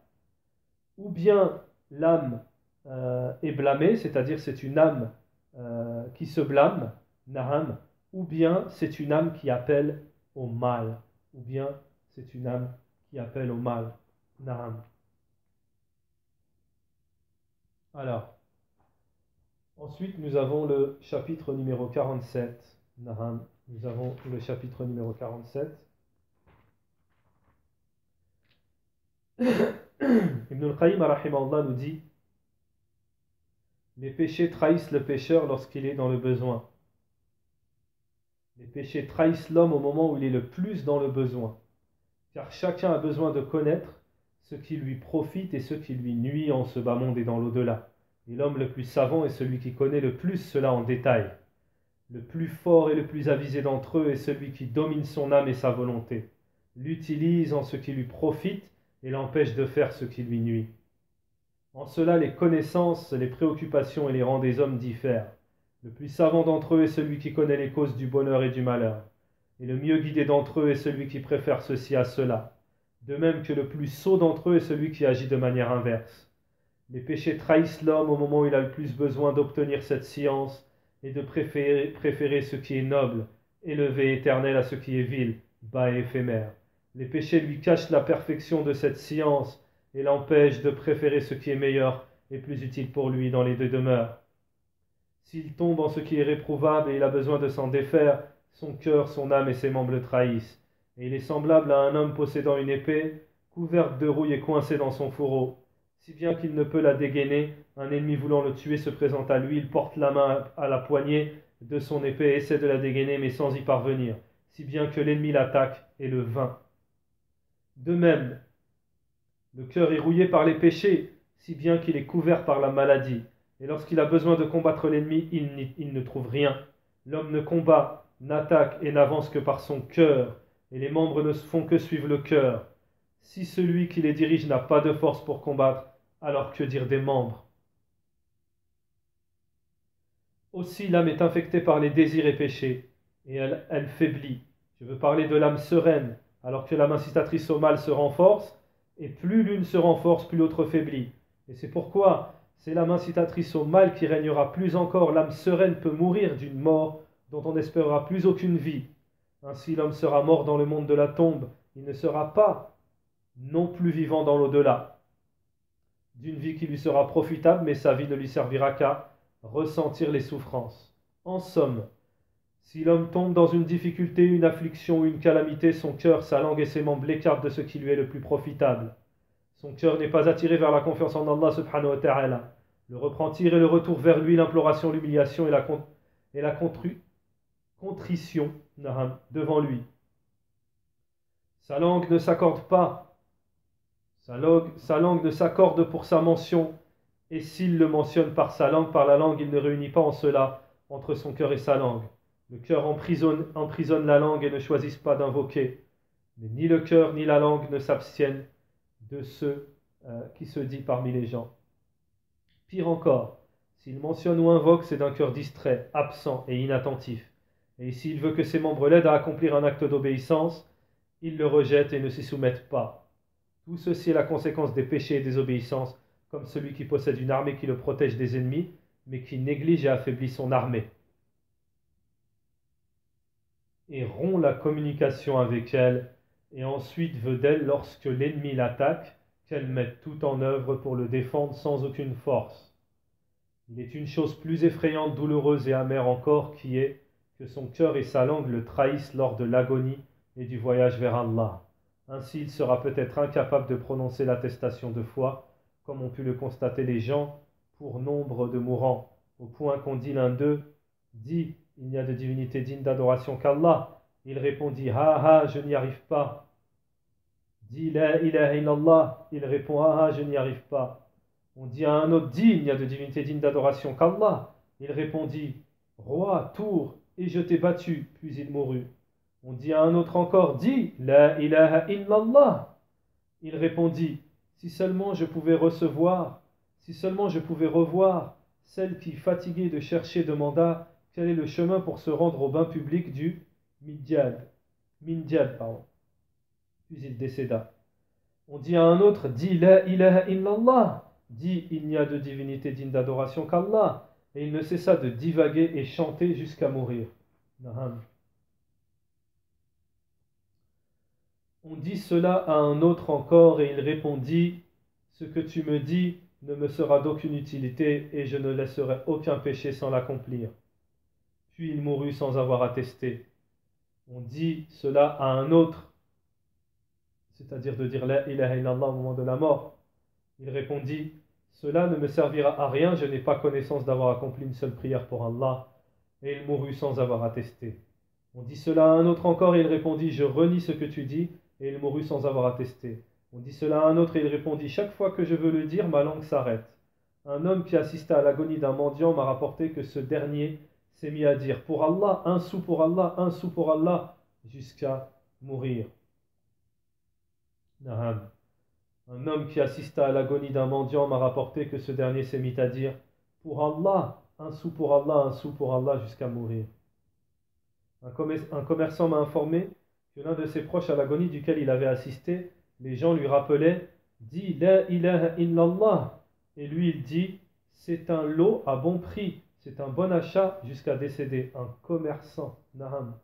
ou bien l'âme est blâmée, c'est-à-dire c'est une âme qui se blâme, naham, ou bien c'est une âme qui appelle au mal, Naam. Alors, ensuite nous avons le chapitre numéro 47. Naam. Nous avons le chapitre numéro 47. Ibn al-Qayyim rahimahullah nous dit: les péchés trahissent le pécheur lorsqu'il est dans le besoin. Les péchés trahissent l'homme au moment où il est le plus dans le besoin. Car chacun a besoin de connaître ce qui lui profite et ce qui lui nuit en ce bas monde et dans l'au-delà. Et l'homme le plus savant est celui qui connaît le plus cela en détail. Le plus fort et le plus avisé d'entre eux est celui qui domine son âme et sa volonté, l'utilise en ce qui lui profite et l'empêche de faire ce qui lui nuit. En cela, les connaissances, les préoccupations et les rangs des hommes diffèrent. Le plus savant d'entre eux est celui qui connaît les causes du bonheur et du malheur. Et le mieux guidé d'entre eux est celui qui préfère ceci à cela. De même que le plus sot d'entre eux est celui qui agit de manière inverse. Les péchés trahissent l'homme au moment où il a le plus besoin d'obtenir cette science et de préférer ce qui est noble, élevé, éternel à ce qui est vil, bas et éphémère. Les péchés lui cachent la perfection de cette science et l'empêchent de préférer ce qui est meilleur et plus utile pour lui dans les deux demeures. S'il tombe en ce qui est réprouvable et il a besoin de s'en défaire, son cœur, son âme et ses membres le trahissent. Et il est semblable à un homme possédant une épée, couverte de rouille et coincée dans son fourreau. Si bien qu'il ne peut la dégainer, un ennemi voulant le tuer se présente à lui, il porte la main à la poignée de son épée et essaie de la dégainer, mais sans y parvenir, si bien que l'ennemi l'attaque et le vainc. De même, le cœur est rouillé par les péchés, si bien qu'il est couvert par la maladie. Et lorsqu'il a besoin de combattre l'ennemi, il ne trouve rien. L'homme ne combat, n'attaque et n'avance que par son cœur, et les membres ne font que suivre le cœur. Si celui qui les dirige n'a pas de force pour combattre, alors que dire des membres? Aussi l'âme est infectée par les désirs et péchés, et elle faiblit. Je veux parler de l'âme sereine, alors que l'âme incitatrice au mal se renforce, et plus l'une se renforce, plus l'autre faiblit. Et c'est pourquoi c'est l'âme incitatrice au mal qui régnera plus encore. L'âme sereine peut mourir d'une mort dont on n'espérera plus aucune vie. Ainsi l'homme sera mort dans le monde de la tombe, il ne sera pas non plus vivant dans l'au-delà. D'une vie qui lui sera profitable, mais sa vie ne lui servira qu'à ressentir les souffrances. En somme, si l'homme tombe dans une difficulté, une affliction ou une calamité, son cœur, sa langue et ses membres l'écartent de ce qui lui est le plus profitable. Son cœur n'est pas attiré vers la confiance en Allah subhanahu wa ta'ala. Le repentir et le retour vers lui, l'imploration, l'humiliation et la contrition devant lui. Sa langue ne s'accorde pas. Sa langue ne s'accorde pour sa mention. Et s'il le mentionne par sa langue, par la langue, il ne réunit pas en cela entre son cœur et sa langue. Le cœur emprisonne la langue et ne choisissent pas d'invoquer. Mais ni le cœur ni la langue ne s'abstiennent de ce qui se dit parmi les gens. Pire encore, s'il mentionne ou invoque, c'est d'un cœur distrait, absent et inattentif. Et s'il veut que ses membres l'aident à accomplir un acte d'obéissance, il le rejette et ne s'y soumettent pas. Tout ceci est la conséquence des péchés et des obéissances, comme celui qui possède une armée qui le protège des ennemis, mais qui néglige et affaiblit son armée. Et rompt la communication avec elle, et ensuite veut d'elle, lorsque l'ennemi l'attaque, qu'elle mette tout en œuvre pour le défendre sans aucune force. Il est une chose plus effrayante, douloureuse et amère encore, qui est que son cœur et sa langue le trahissent lors de l'agonie et du voyage vers Allah. Ainsi, il sera peut-être incapable de prononcer l'attestation de foi, comme ont pu le constater les gens pour nombre de mourants, au point qu'on dit l'un d'eux, dit, il n'y a de divinité digne d'adoration qu'Allah. Il répondit, ha ha, je n'y arrive pas. Dit, la ilaha illallah. Il répond, ha ha, je n'y arrive pas. On dit à un autre, dit, il n'y a de divinité digne d'adoration qu'Allah. Il répondit, roi, tour, et je t'ai battu, puis il mourut. On dit à un autre encore, dit, la ilaha illallah. Il répondit, si seulement je pouvais recevoir, si seulement je pouvais revoir celle qui, fatiguée de chercher, demanda quel est le chemin pour se rendre au bain public du Mindyad. Puis il décéda. On dit à un autre, dit la ilaha illallah. Dit, il n'y a de divinité digne d'adoration qu'Allah. Et il ne cessa de divaguer et chanter jusqu'à mourir. Naham. On dit cela à un autre encore et il répondit, ce que tu me dis ne me sera d'aucune utilité et je ne laisserai aucun péché sans l'accomplir. Puis il mourut sans avoir attesté. On dit cela à un autre, c'est-à-dire de dire la ilaha illallah au moment de la mort. Il répondit, cela ne me servira à rien, je n'ai pas connaissance d'avoir accompli une seule prière pour Allah. Et il mourut sans avoir attesté. On dit cela à un autre encore et il répondit, je renie ce que tu dis, et il mourut sans avoir attesté. On dit cela à un autre et il répondit, chaque fois que je veux le dire, ma langue s'arrête. Un homme qui assista à l'agonie d'un mendiant m'a rapporté que ce dernier s'est mis à dire, pour Allah, un sou pour Allah, un sou pour Allah, jusqu'à mourir. Naham. Un homme qui assista à l'agonie d'un mendiant m'a rapporté que ce dernier s'est mis à dire, pour Allah, un sou pour Allah, un sou pour Allah, jusqu'à mourir. Un commerçant m'a informé que l'un de ses proches à l'agonie duquel il avait assisté, les gens lui rappelaient, dis la ilaha illallah. Et lui il dit, c'est un lot à bon prix, c'est un bon achat jusqu'à décéder. Un commerçant, Naham.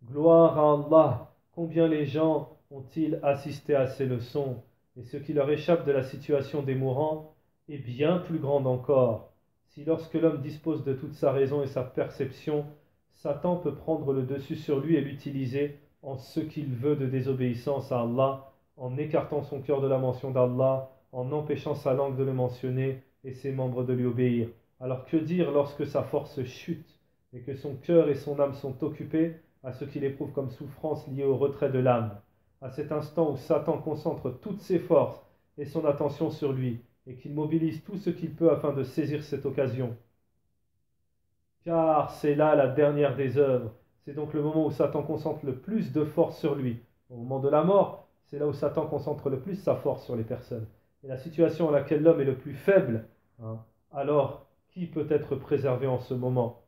Gloire à Allah, combien les gens ont-ils assisté à ces leçons, et ce qui leur échappe de la situation des mourants est bien plus grande encore. Si lorsque l'homme dispose de toute sa raison et sa perception, Satan peut prendre le dessus sur lui et l'utiliser en ce qu'il veut de désobéissance à Allah, en écartant son cœur de la mention d'Allah, en empêchant sa langue de le mentionner et ses membres de lui obéir. Alors que dire lorsque sa force chute et que son cœur et son âme sont occupés à ce qu'il éprouve comme souffrance liée au retrait de l'âme, à cet instant où Satan concentre toutes ses forces et son attention sur lui et qu'il mobilise tout ce qu'il peut afin de saisir cette occasion. Car c'est là la dernière des œuvres. C'est donc le moment où Satan concentre le plus de force sur lui. Au moment de la mort, c'est là où Satan concentre le plus sa force sur les personnes. Et la situation à laquelle l'homme est le plus faible, alors qui peut être préservé en ce moment?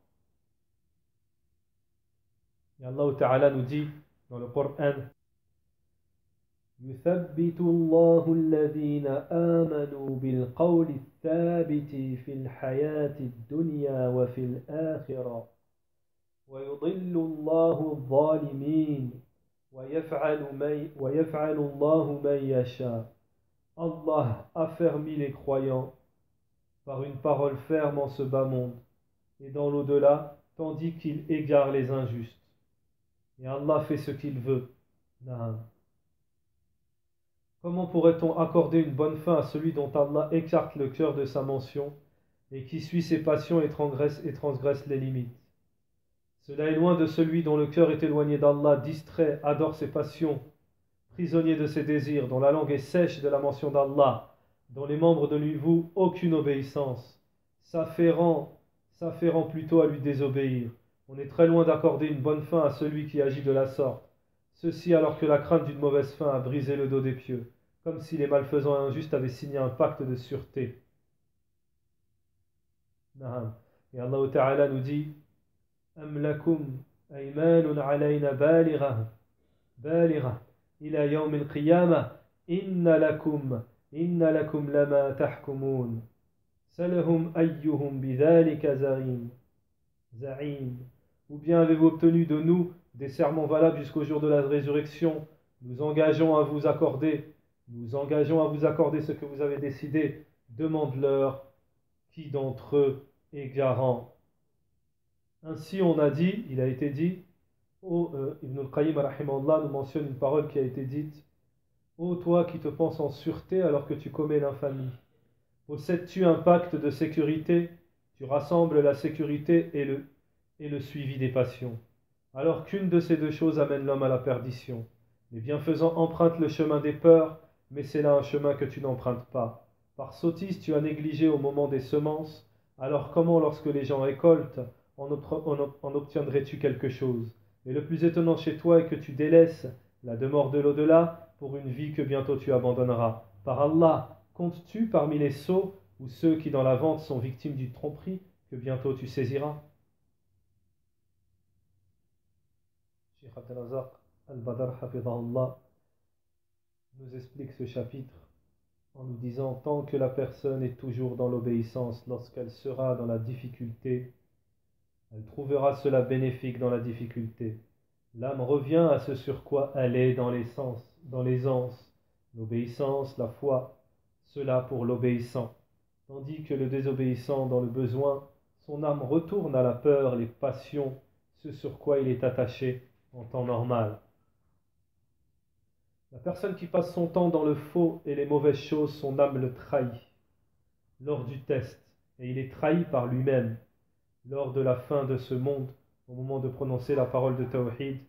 Et Allah Ta'ala nous dit dans le Coran, يثبت الله الذين آمنوا بالقول الثابت في الحياة الدنيا وفي الآخرة ويضل الله الظالمين ويفعل الله من يشاء. Allah affermit les croyants par une parole ferme en ce bas monde et dans l'au-delà, tandis qu'il égare les injustes. Et Allah fait ce qu'il veut. Naam. Comment pourrait-on accorder une bonne fin à celui dont Allah écarte le cœur de sa mention et qui suit ses passions et transgresse les limites? Cela est loin de celui dont le cœur est éloigné d'Allah, distrait, adore ses passions, prisonnier de ses désirs, dont la langue est sèche de la mention d'Allah, dont les membres ne lui vouent aucune obéissance, s'affairant plutôt à lui désobéir. On est très loin d'accorder une bonne fin à celui qui agit de la sorte. Ceci alors que la crainte d'une mauvaise fin a brisé le dos des pieux, comme si les malfaisants et injustes avaient signé un pacte de sûreté. Et Allah Ta'ala nous dit, أم لكم أيمان علينا بالغة إلى يوم القيامة إن لكم لما تحكمون سلهم أيهم بذلك زعيم. Ou bien avez-vous obtenu de nous des serments valables jusqu'au jour de la résurrection? Nous engageons à vous accorder ce que vous avez décidé. Demande-leur qui d'entre eux est garant. Ainsi il a été dit, Ibn al-Qayyim rahimahullah nous mentionne une parole qui a été dite, ô toi qui te penses en sûreté alors que tu commets l'infamie, possèdes-tu un pacte de sécurité? Tu rassembles la sécurité et le suivi des passions. Alors qu'une de ces deux choses amène l'homme à la perdition. Les bienfaisants empruntent le chemin des peurs, mais c'est là un chemin que tu n'empruntes pas. Par sottise, tu as négligé au moment des semences, alors comment lorsque les gens récoltent, en obtiendrais-tu quelque chose? Et le plus étonnant chez toi est que tu délaisses la demeure de l'au-delà pour une vie que bientôt tu abandonneras. Par Allah, comptes-tu parmi les sots ou ceux qui dans la vente sont victimes d'une tromperie que bientôt tu saisiras? Cheikh Abdelazaq al-Badr Hafidahullah nous explique ce chapitre en nous disant, tant que la personne est toujours dans l'obéissance, lorsqu'elle sera dans la difficulté, elle trouvera cela bénéfique dans la difficulté. L'âme revient à ce sur quoi elle est dans l'essence. dans l'aisance, l'obéissance, la foi, cela pour l'obéissant. Tandis que le désobéissant dans le besoin, son âme retourne à la peur, les passions, ce sur quoi il est attaché en temps normal. La personne qui passe son temps dans le faux et les mauvaises choses, son âme le trahit lors du test, et il est trahi par lui-même lors de la fin de ce monde, au moment de prononcer la parole de Tawhid,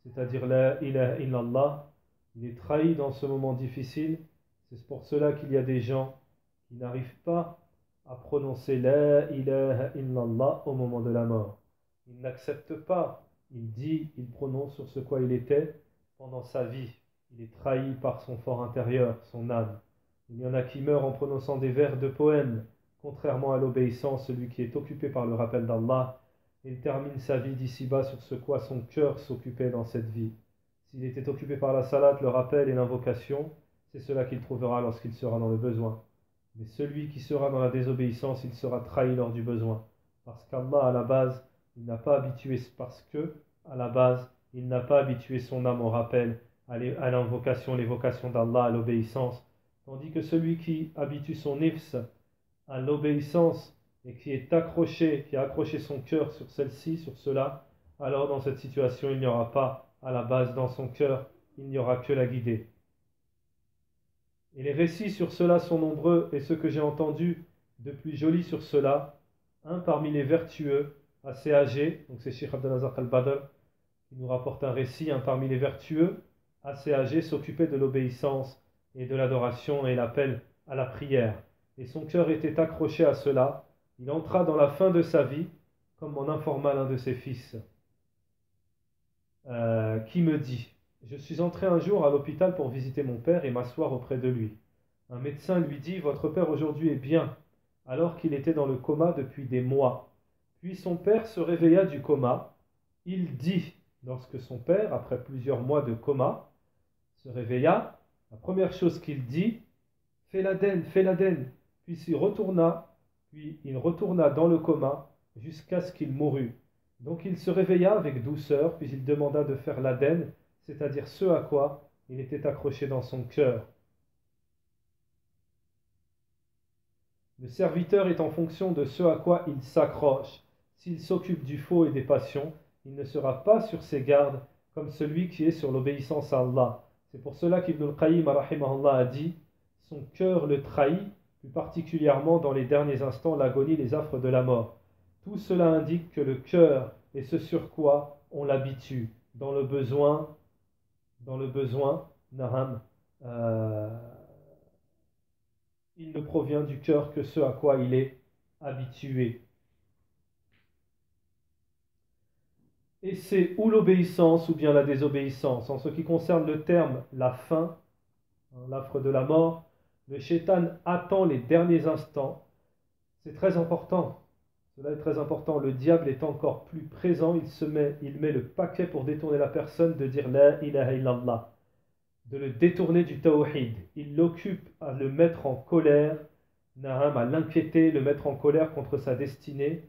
c'est-à-dire la ilaha illallah. Il est trahi dans ce moment difficile. C'est pour cela qu'il y a des gens qui n'arrivent pas à prononcer la ilaha illallah au moment de la mort. Il n'accepte pas, il dit, il prononce sur ce quoi il était pendant sa vie. Il est trahi par son fort intérieur, son âme. Il y en a qui meurent en prononçant des vers de poèmes. Contrairement à l'obéissance, celui qui est occupé par le rappel d'Allah, il termine sa vie d'ici-bas sur ce quoi son cœur s'occupait dans cette vie. S'il était occupé par la salat, le rappel et l'invocation, c'est cela qu'il trouvera lorsqu'il sera dans le besoin. Mais celui qui sera dans la désobéissance, il sera trahi lors du besoin. Parce qu'Allah, à la base, il n'a pas habitué, parce que, à la base, il n'a pas habitué son âme au rappel, à l'invocation, l'évocation d'Allah, à l'obéissance. Tandis que celui qui habitue son nifs à l'obéissance et qui est accroché, qui a accroché son cœur sur celle-ci, sur cela, alors dans cette situation, il n'y aura pas à la base dans son cœur, il n'y aura que la guidée. Et les récits sur cela sont nombreux, et ce que j'ai entendu de plus joli sur cela, un parmi les vertueux, assez âgé, donc c'est Cheikh Abdelazak al-Badr, qui nous rapporte un récit, un parmi les vertueux, assez âgé, s'occupait de l'obéissance et de l'adoration et l'appel à la prière. Et son cœur était accroché à cela. Il entra dans la fin de sa vie, comme m'en informa l'un de ses fils, qui me dit: je suis entré un jour à l'hôpital pour visiter mon père et m'asseoir auprès de lui. Un médecin lui dit: votre père aujourd'hui est bien, alors qu'il était dans le coma depuis des mois. Puis son père se réveilla du coma. Il dit, lorsque son père, après plusieurs mois de coma, se réveilla, la première chose qu'il dit: fais l'Aden, fais l'Aden. Puis il retourna dans le coma jusqu'à ce qu'il mourût. Donc il se réveilla avec douceur, puis il demanda de faire l'Aden, c'est-à-dire ce à quoi il était accroché dans son cœur. Le serviteur est en fonction de ce à quoi il s'accroche. S'il s'occupe du faux et des passions, il ne sera pas sur ses gardes comme celui qui est sur l'obéissance à Allah. C'est pour cela qu'Ibn al-Qayyim rahimahullah a dit: son cœur le trahit, plus particulièrement dans les derniers instants, l'agonie, les affres de la mort. Tout cela indique que le cœur est ce sur quoi on l'habitue. Dans le besoin, naham, il ne provient du cœur que ce à quoi il est habitué. Et c'est ou l'obéissance ou bien la désobéissance. En ce qui concerne le terme la fin, l'affre de la mort, le shaitan attend les derniers instants. C'est très important. Cela est très important. Le diable est encore plus présent. Il met le paquet pour détourner la personne de dire la ilaha illallah, de le détourner du tawhid. Il l'occupe à le mettre en colère, à l'inquiéter, le mettre en colère contre sa destinée,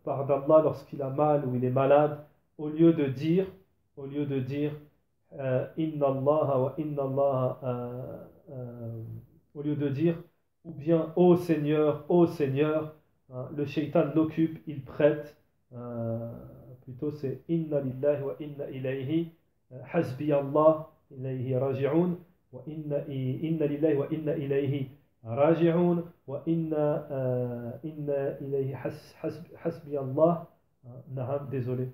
par d'Allah lorsqu'il a mal ou il est malade, au lieu de dire Inna Allah wa Inna Allah, au lieu de dire ou bien ô Seigneur, hein, le shaitan l'occupe, il prête, plutôt c'est Inna lillahi wa inna ilayhi hasbi Allah ilayhi raji'un wa inna lillahi wa inna ilayhi raji'un wa inna ilayhi hasbi Allah. Naham, désolé.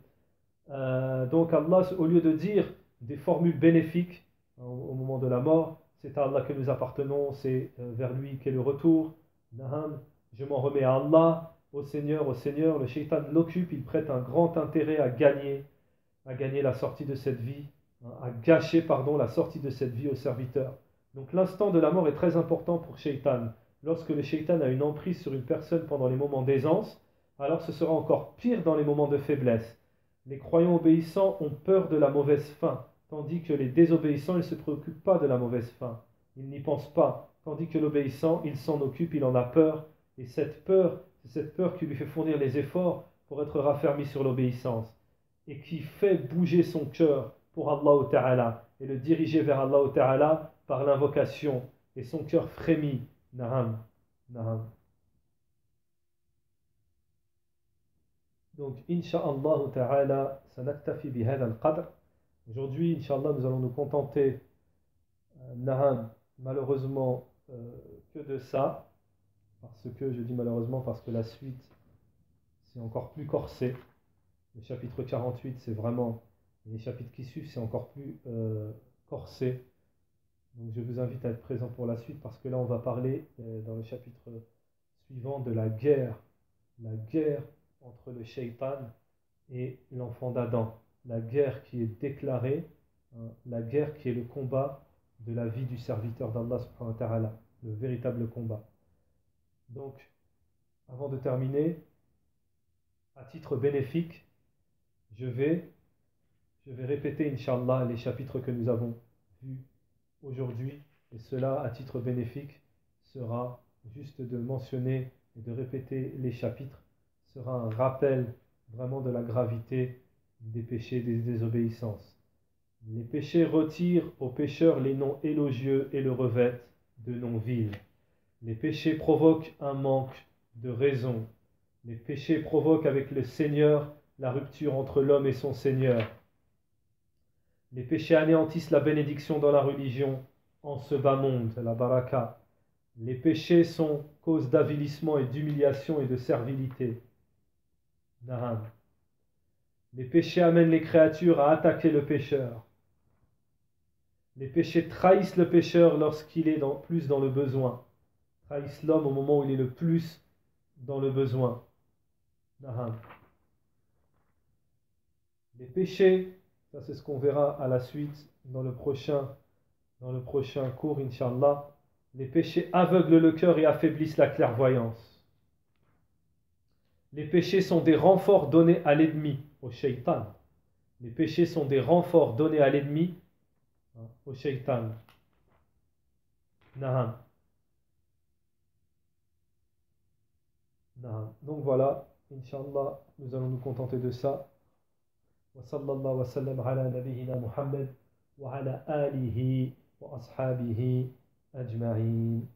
Donc Allah, au lieu de dire des formules bénéfiques au moment de la mort, c'est à Allah que nous appartenons, c'est vers lui qu'est le retour. Naham, je m'en remets à Allah, au Seigneur, le shaitan l'occupe, il prête un grand intérêt à gagner la sortie de cette vie, à gâcher, la sortie de cette vie au serviteur. Donc l'instant de la mort est très important pour shaitan. Lorsque le shaitan a une emprise sur une personne pendant les moments d'aisance, alors ce sera encore pire dans les moments de faiblesse. Les croyants obéissants ont peur de la mauvaise fin, tandis que les désobéissants, ils ne se préoccupent pas de la mauvaise fin. Ils n'y pensent pas, tandis que l'obéissant, il s'en occupe, il en a peur, et cette peur, c'est cette peur qui lui fait fournir les efforts pour être raffermi sur l'obéissance, et qui fait bouger son cœur pour Allah Ta'ala. et le diriger vers Allah Ta'ala par l'invocation. Et son cœur frémit. Na'am, na'am. Donc, Inch'Allah Ta'ala, sanaktafi bihadha al-qadr. Aujourd'hui, Inch'Allah, nous allons nous contenter, na'am, malheureusement, que de ça. Parce que, je dis malheureusement, parce que la suite, c'est encore plus corsé. Le chapitre 48, c'est vraiment, les chapitres qui suivent, c'est encore plus corsé. Donc je vous invite à être présent pour la suite parce que là, on va parler dans le chapitre suivant de la guerre entre le shaitan et l'enfant d'Adam. La guerre qui est déclarée, hein, la guerre qui est le combat de la vie du serviteur d'Allah subhanahu wa ta'ala, le véritable combat. Donc, avant de terminer, à titre bénéfique, je vais répéter, Inch'Allah, les chapitres que nous avons vus aujourd'hui. Et cela, à titre bénéfique, sera juste de mentionner et de répéter les chapitres, sera un rappel vraiment de la gravité des péchés et des désobéissances. Les péchés retirent aux pécheurs les noms élogieux et le revêtent de noms vils. Les péchés provoquent un manque de raison. Les péchés provoquent avec le Seigneur la rupture entre l'homme et son Seigneur. Les péchés anéantissent la bénédiction dans la religion en ce bas monde, la baraka. Les péchés sont cause d'avilissement et d'humiliation et de servilité. Naham. Les péchés amènent les créatures à attaquer le pécheur. Les péchés trahissent le pécheur lorsqu'il est plus dans le besoin. Trahissent l'homme au moment où il est le plus dans le besoin. Naham. Les péchés, ça c'est ce qu'on verra à la suite dans le prochain cours, Inch'Allah. Les péchés aveuglent le cœur et affaiblissent la clairvoyance. Les péchés sont des renforts donnés à l'ennemi, au shaitan. Les péchés sont des renforts donnés à l'ennemi, au shaitan. Naham. Naham. Donc voilà, Inch'Allah, nous allons nous contenter de ça. وصلى الله وسلم على نبينا محمد وعلى آله وأصحابه أجمعين.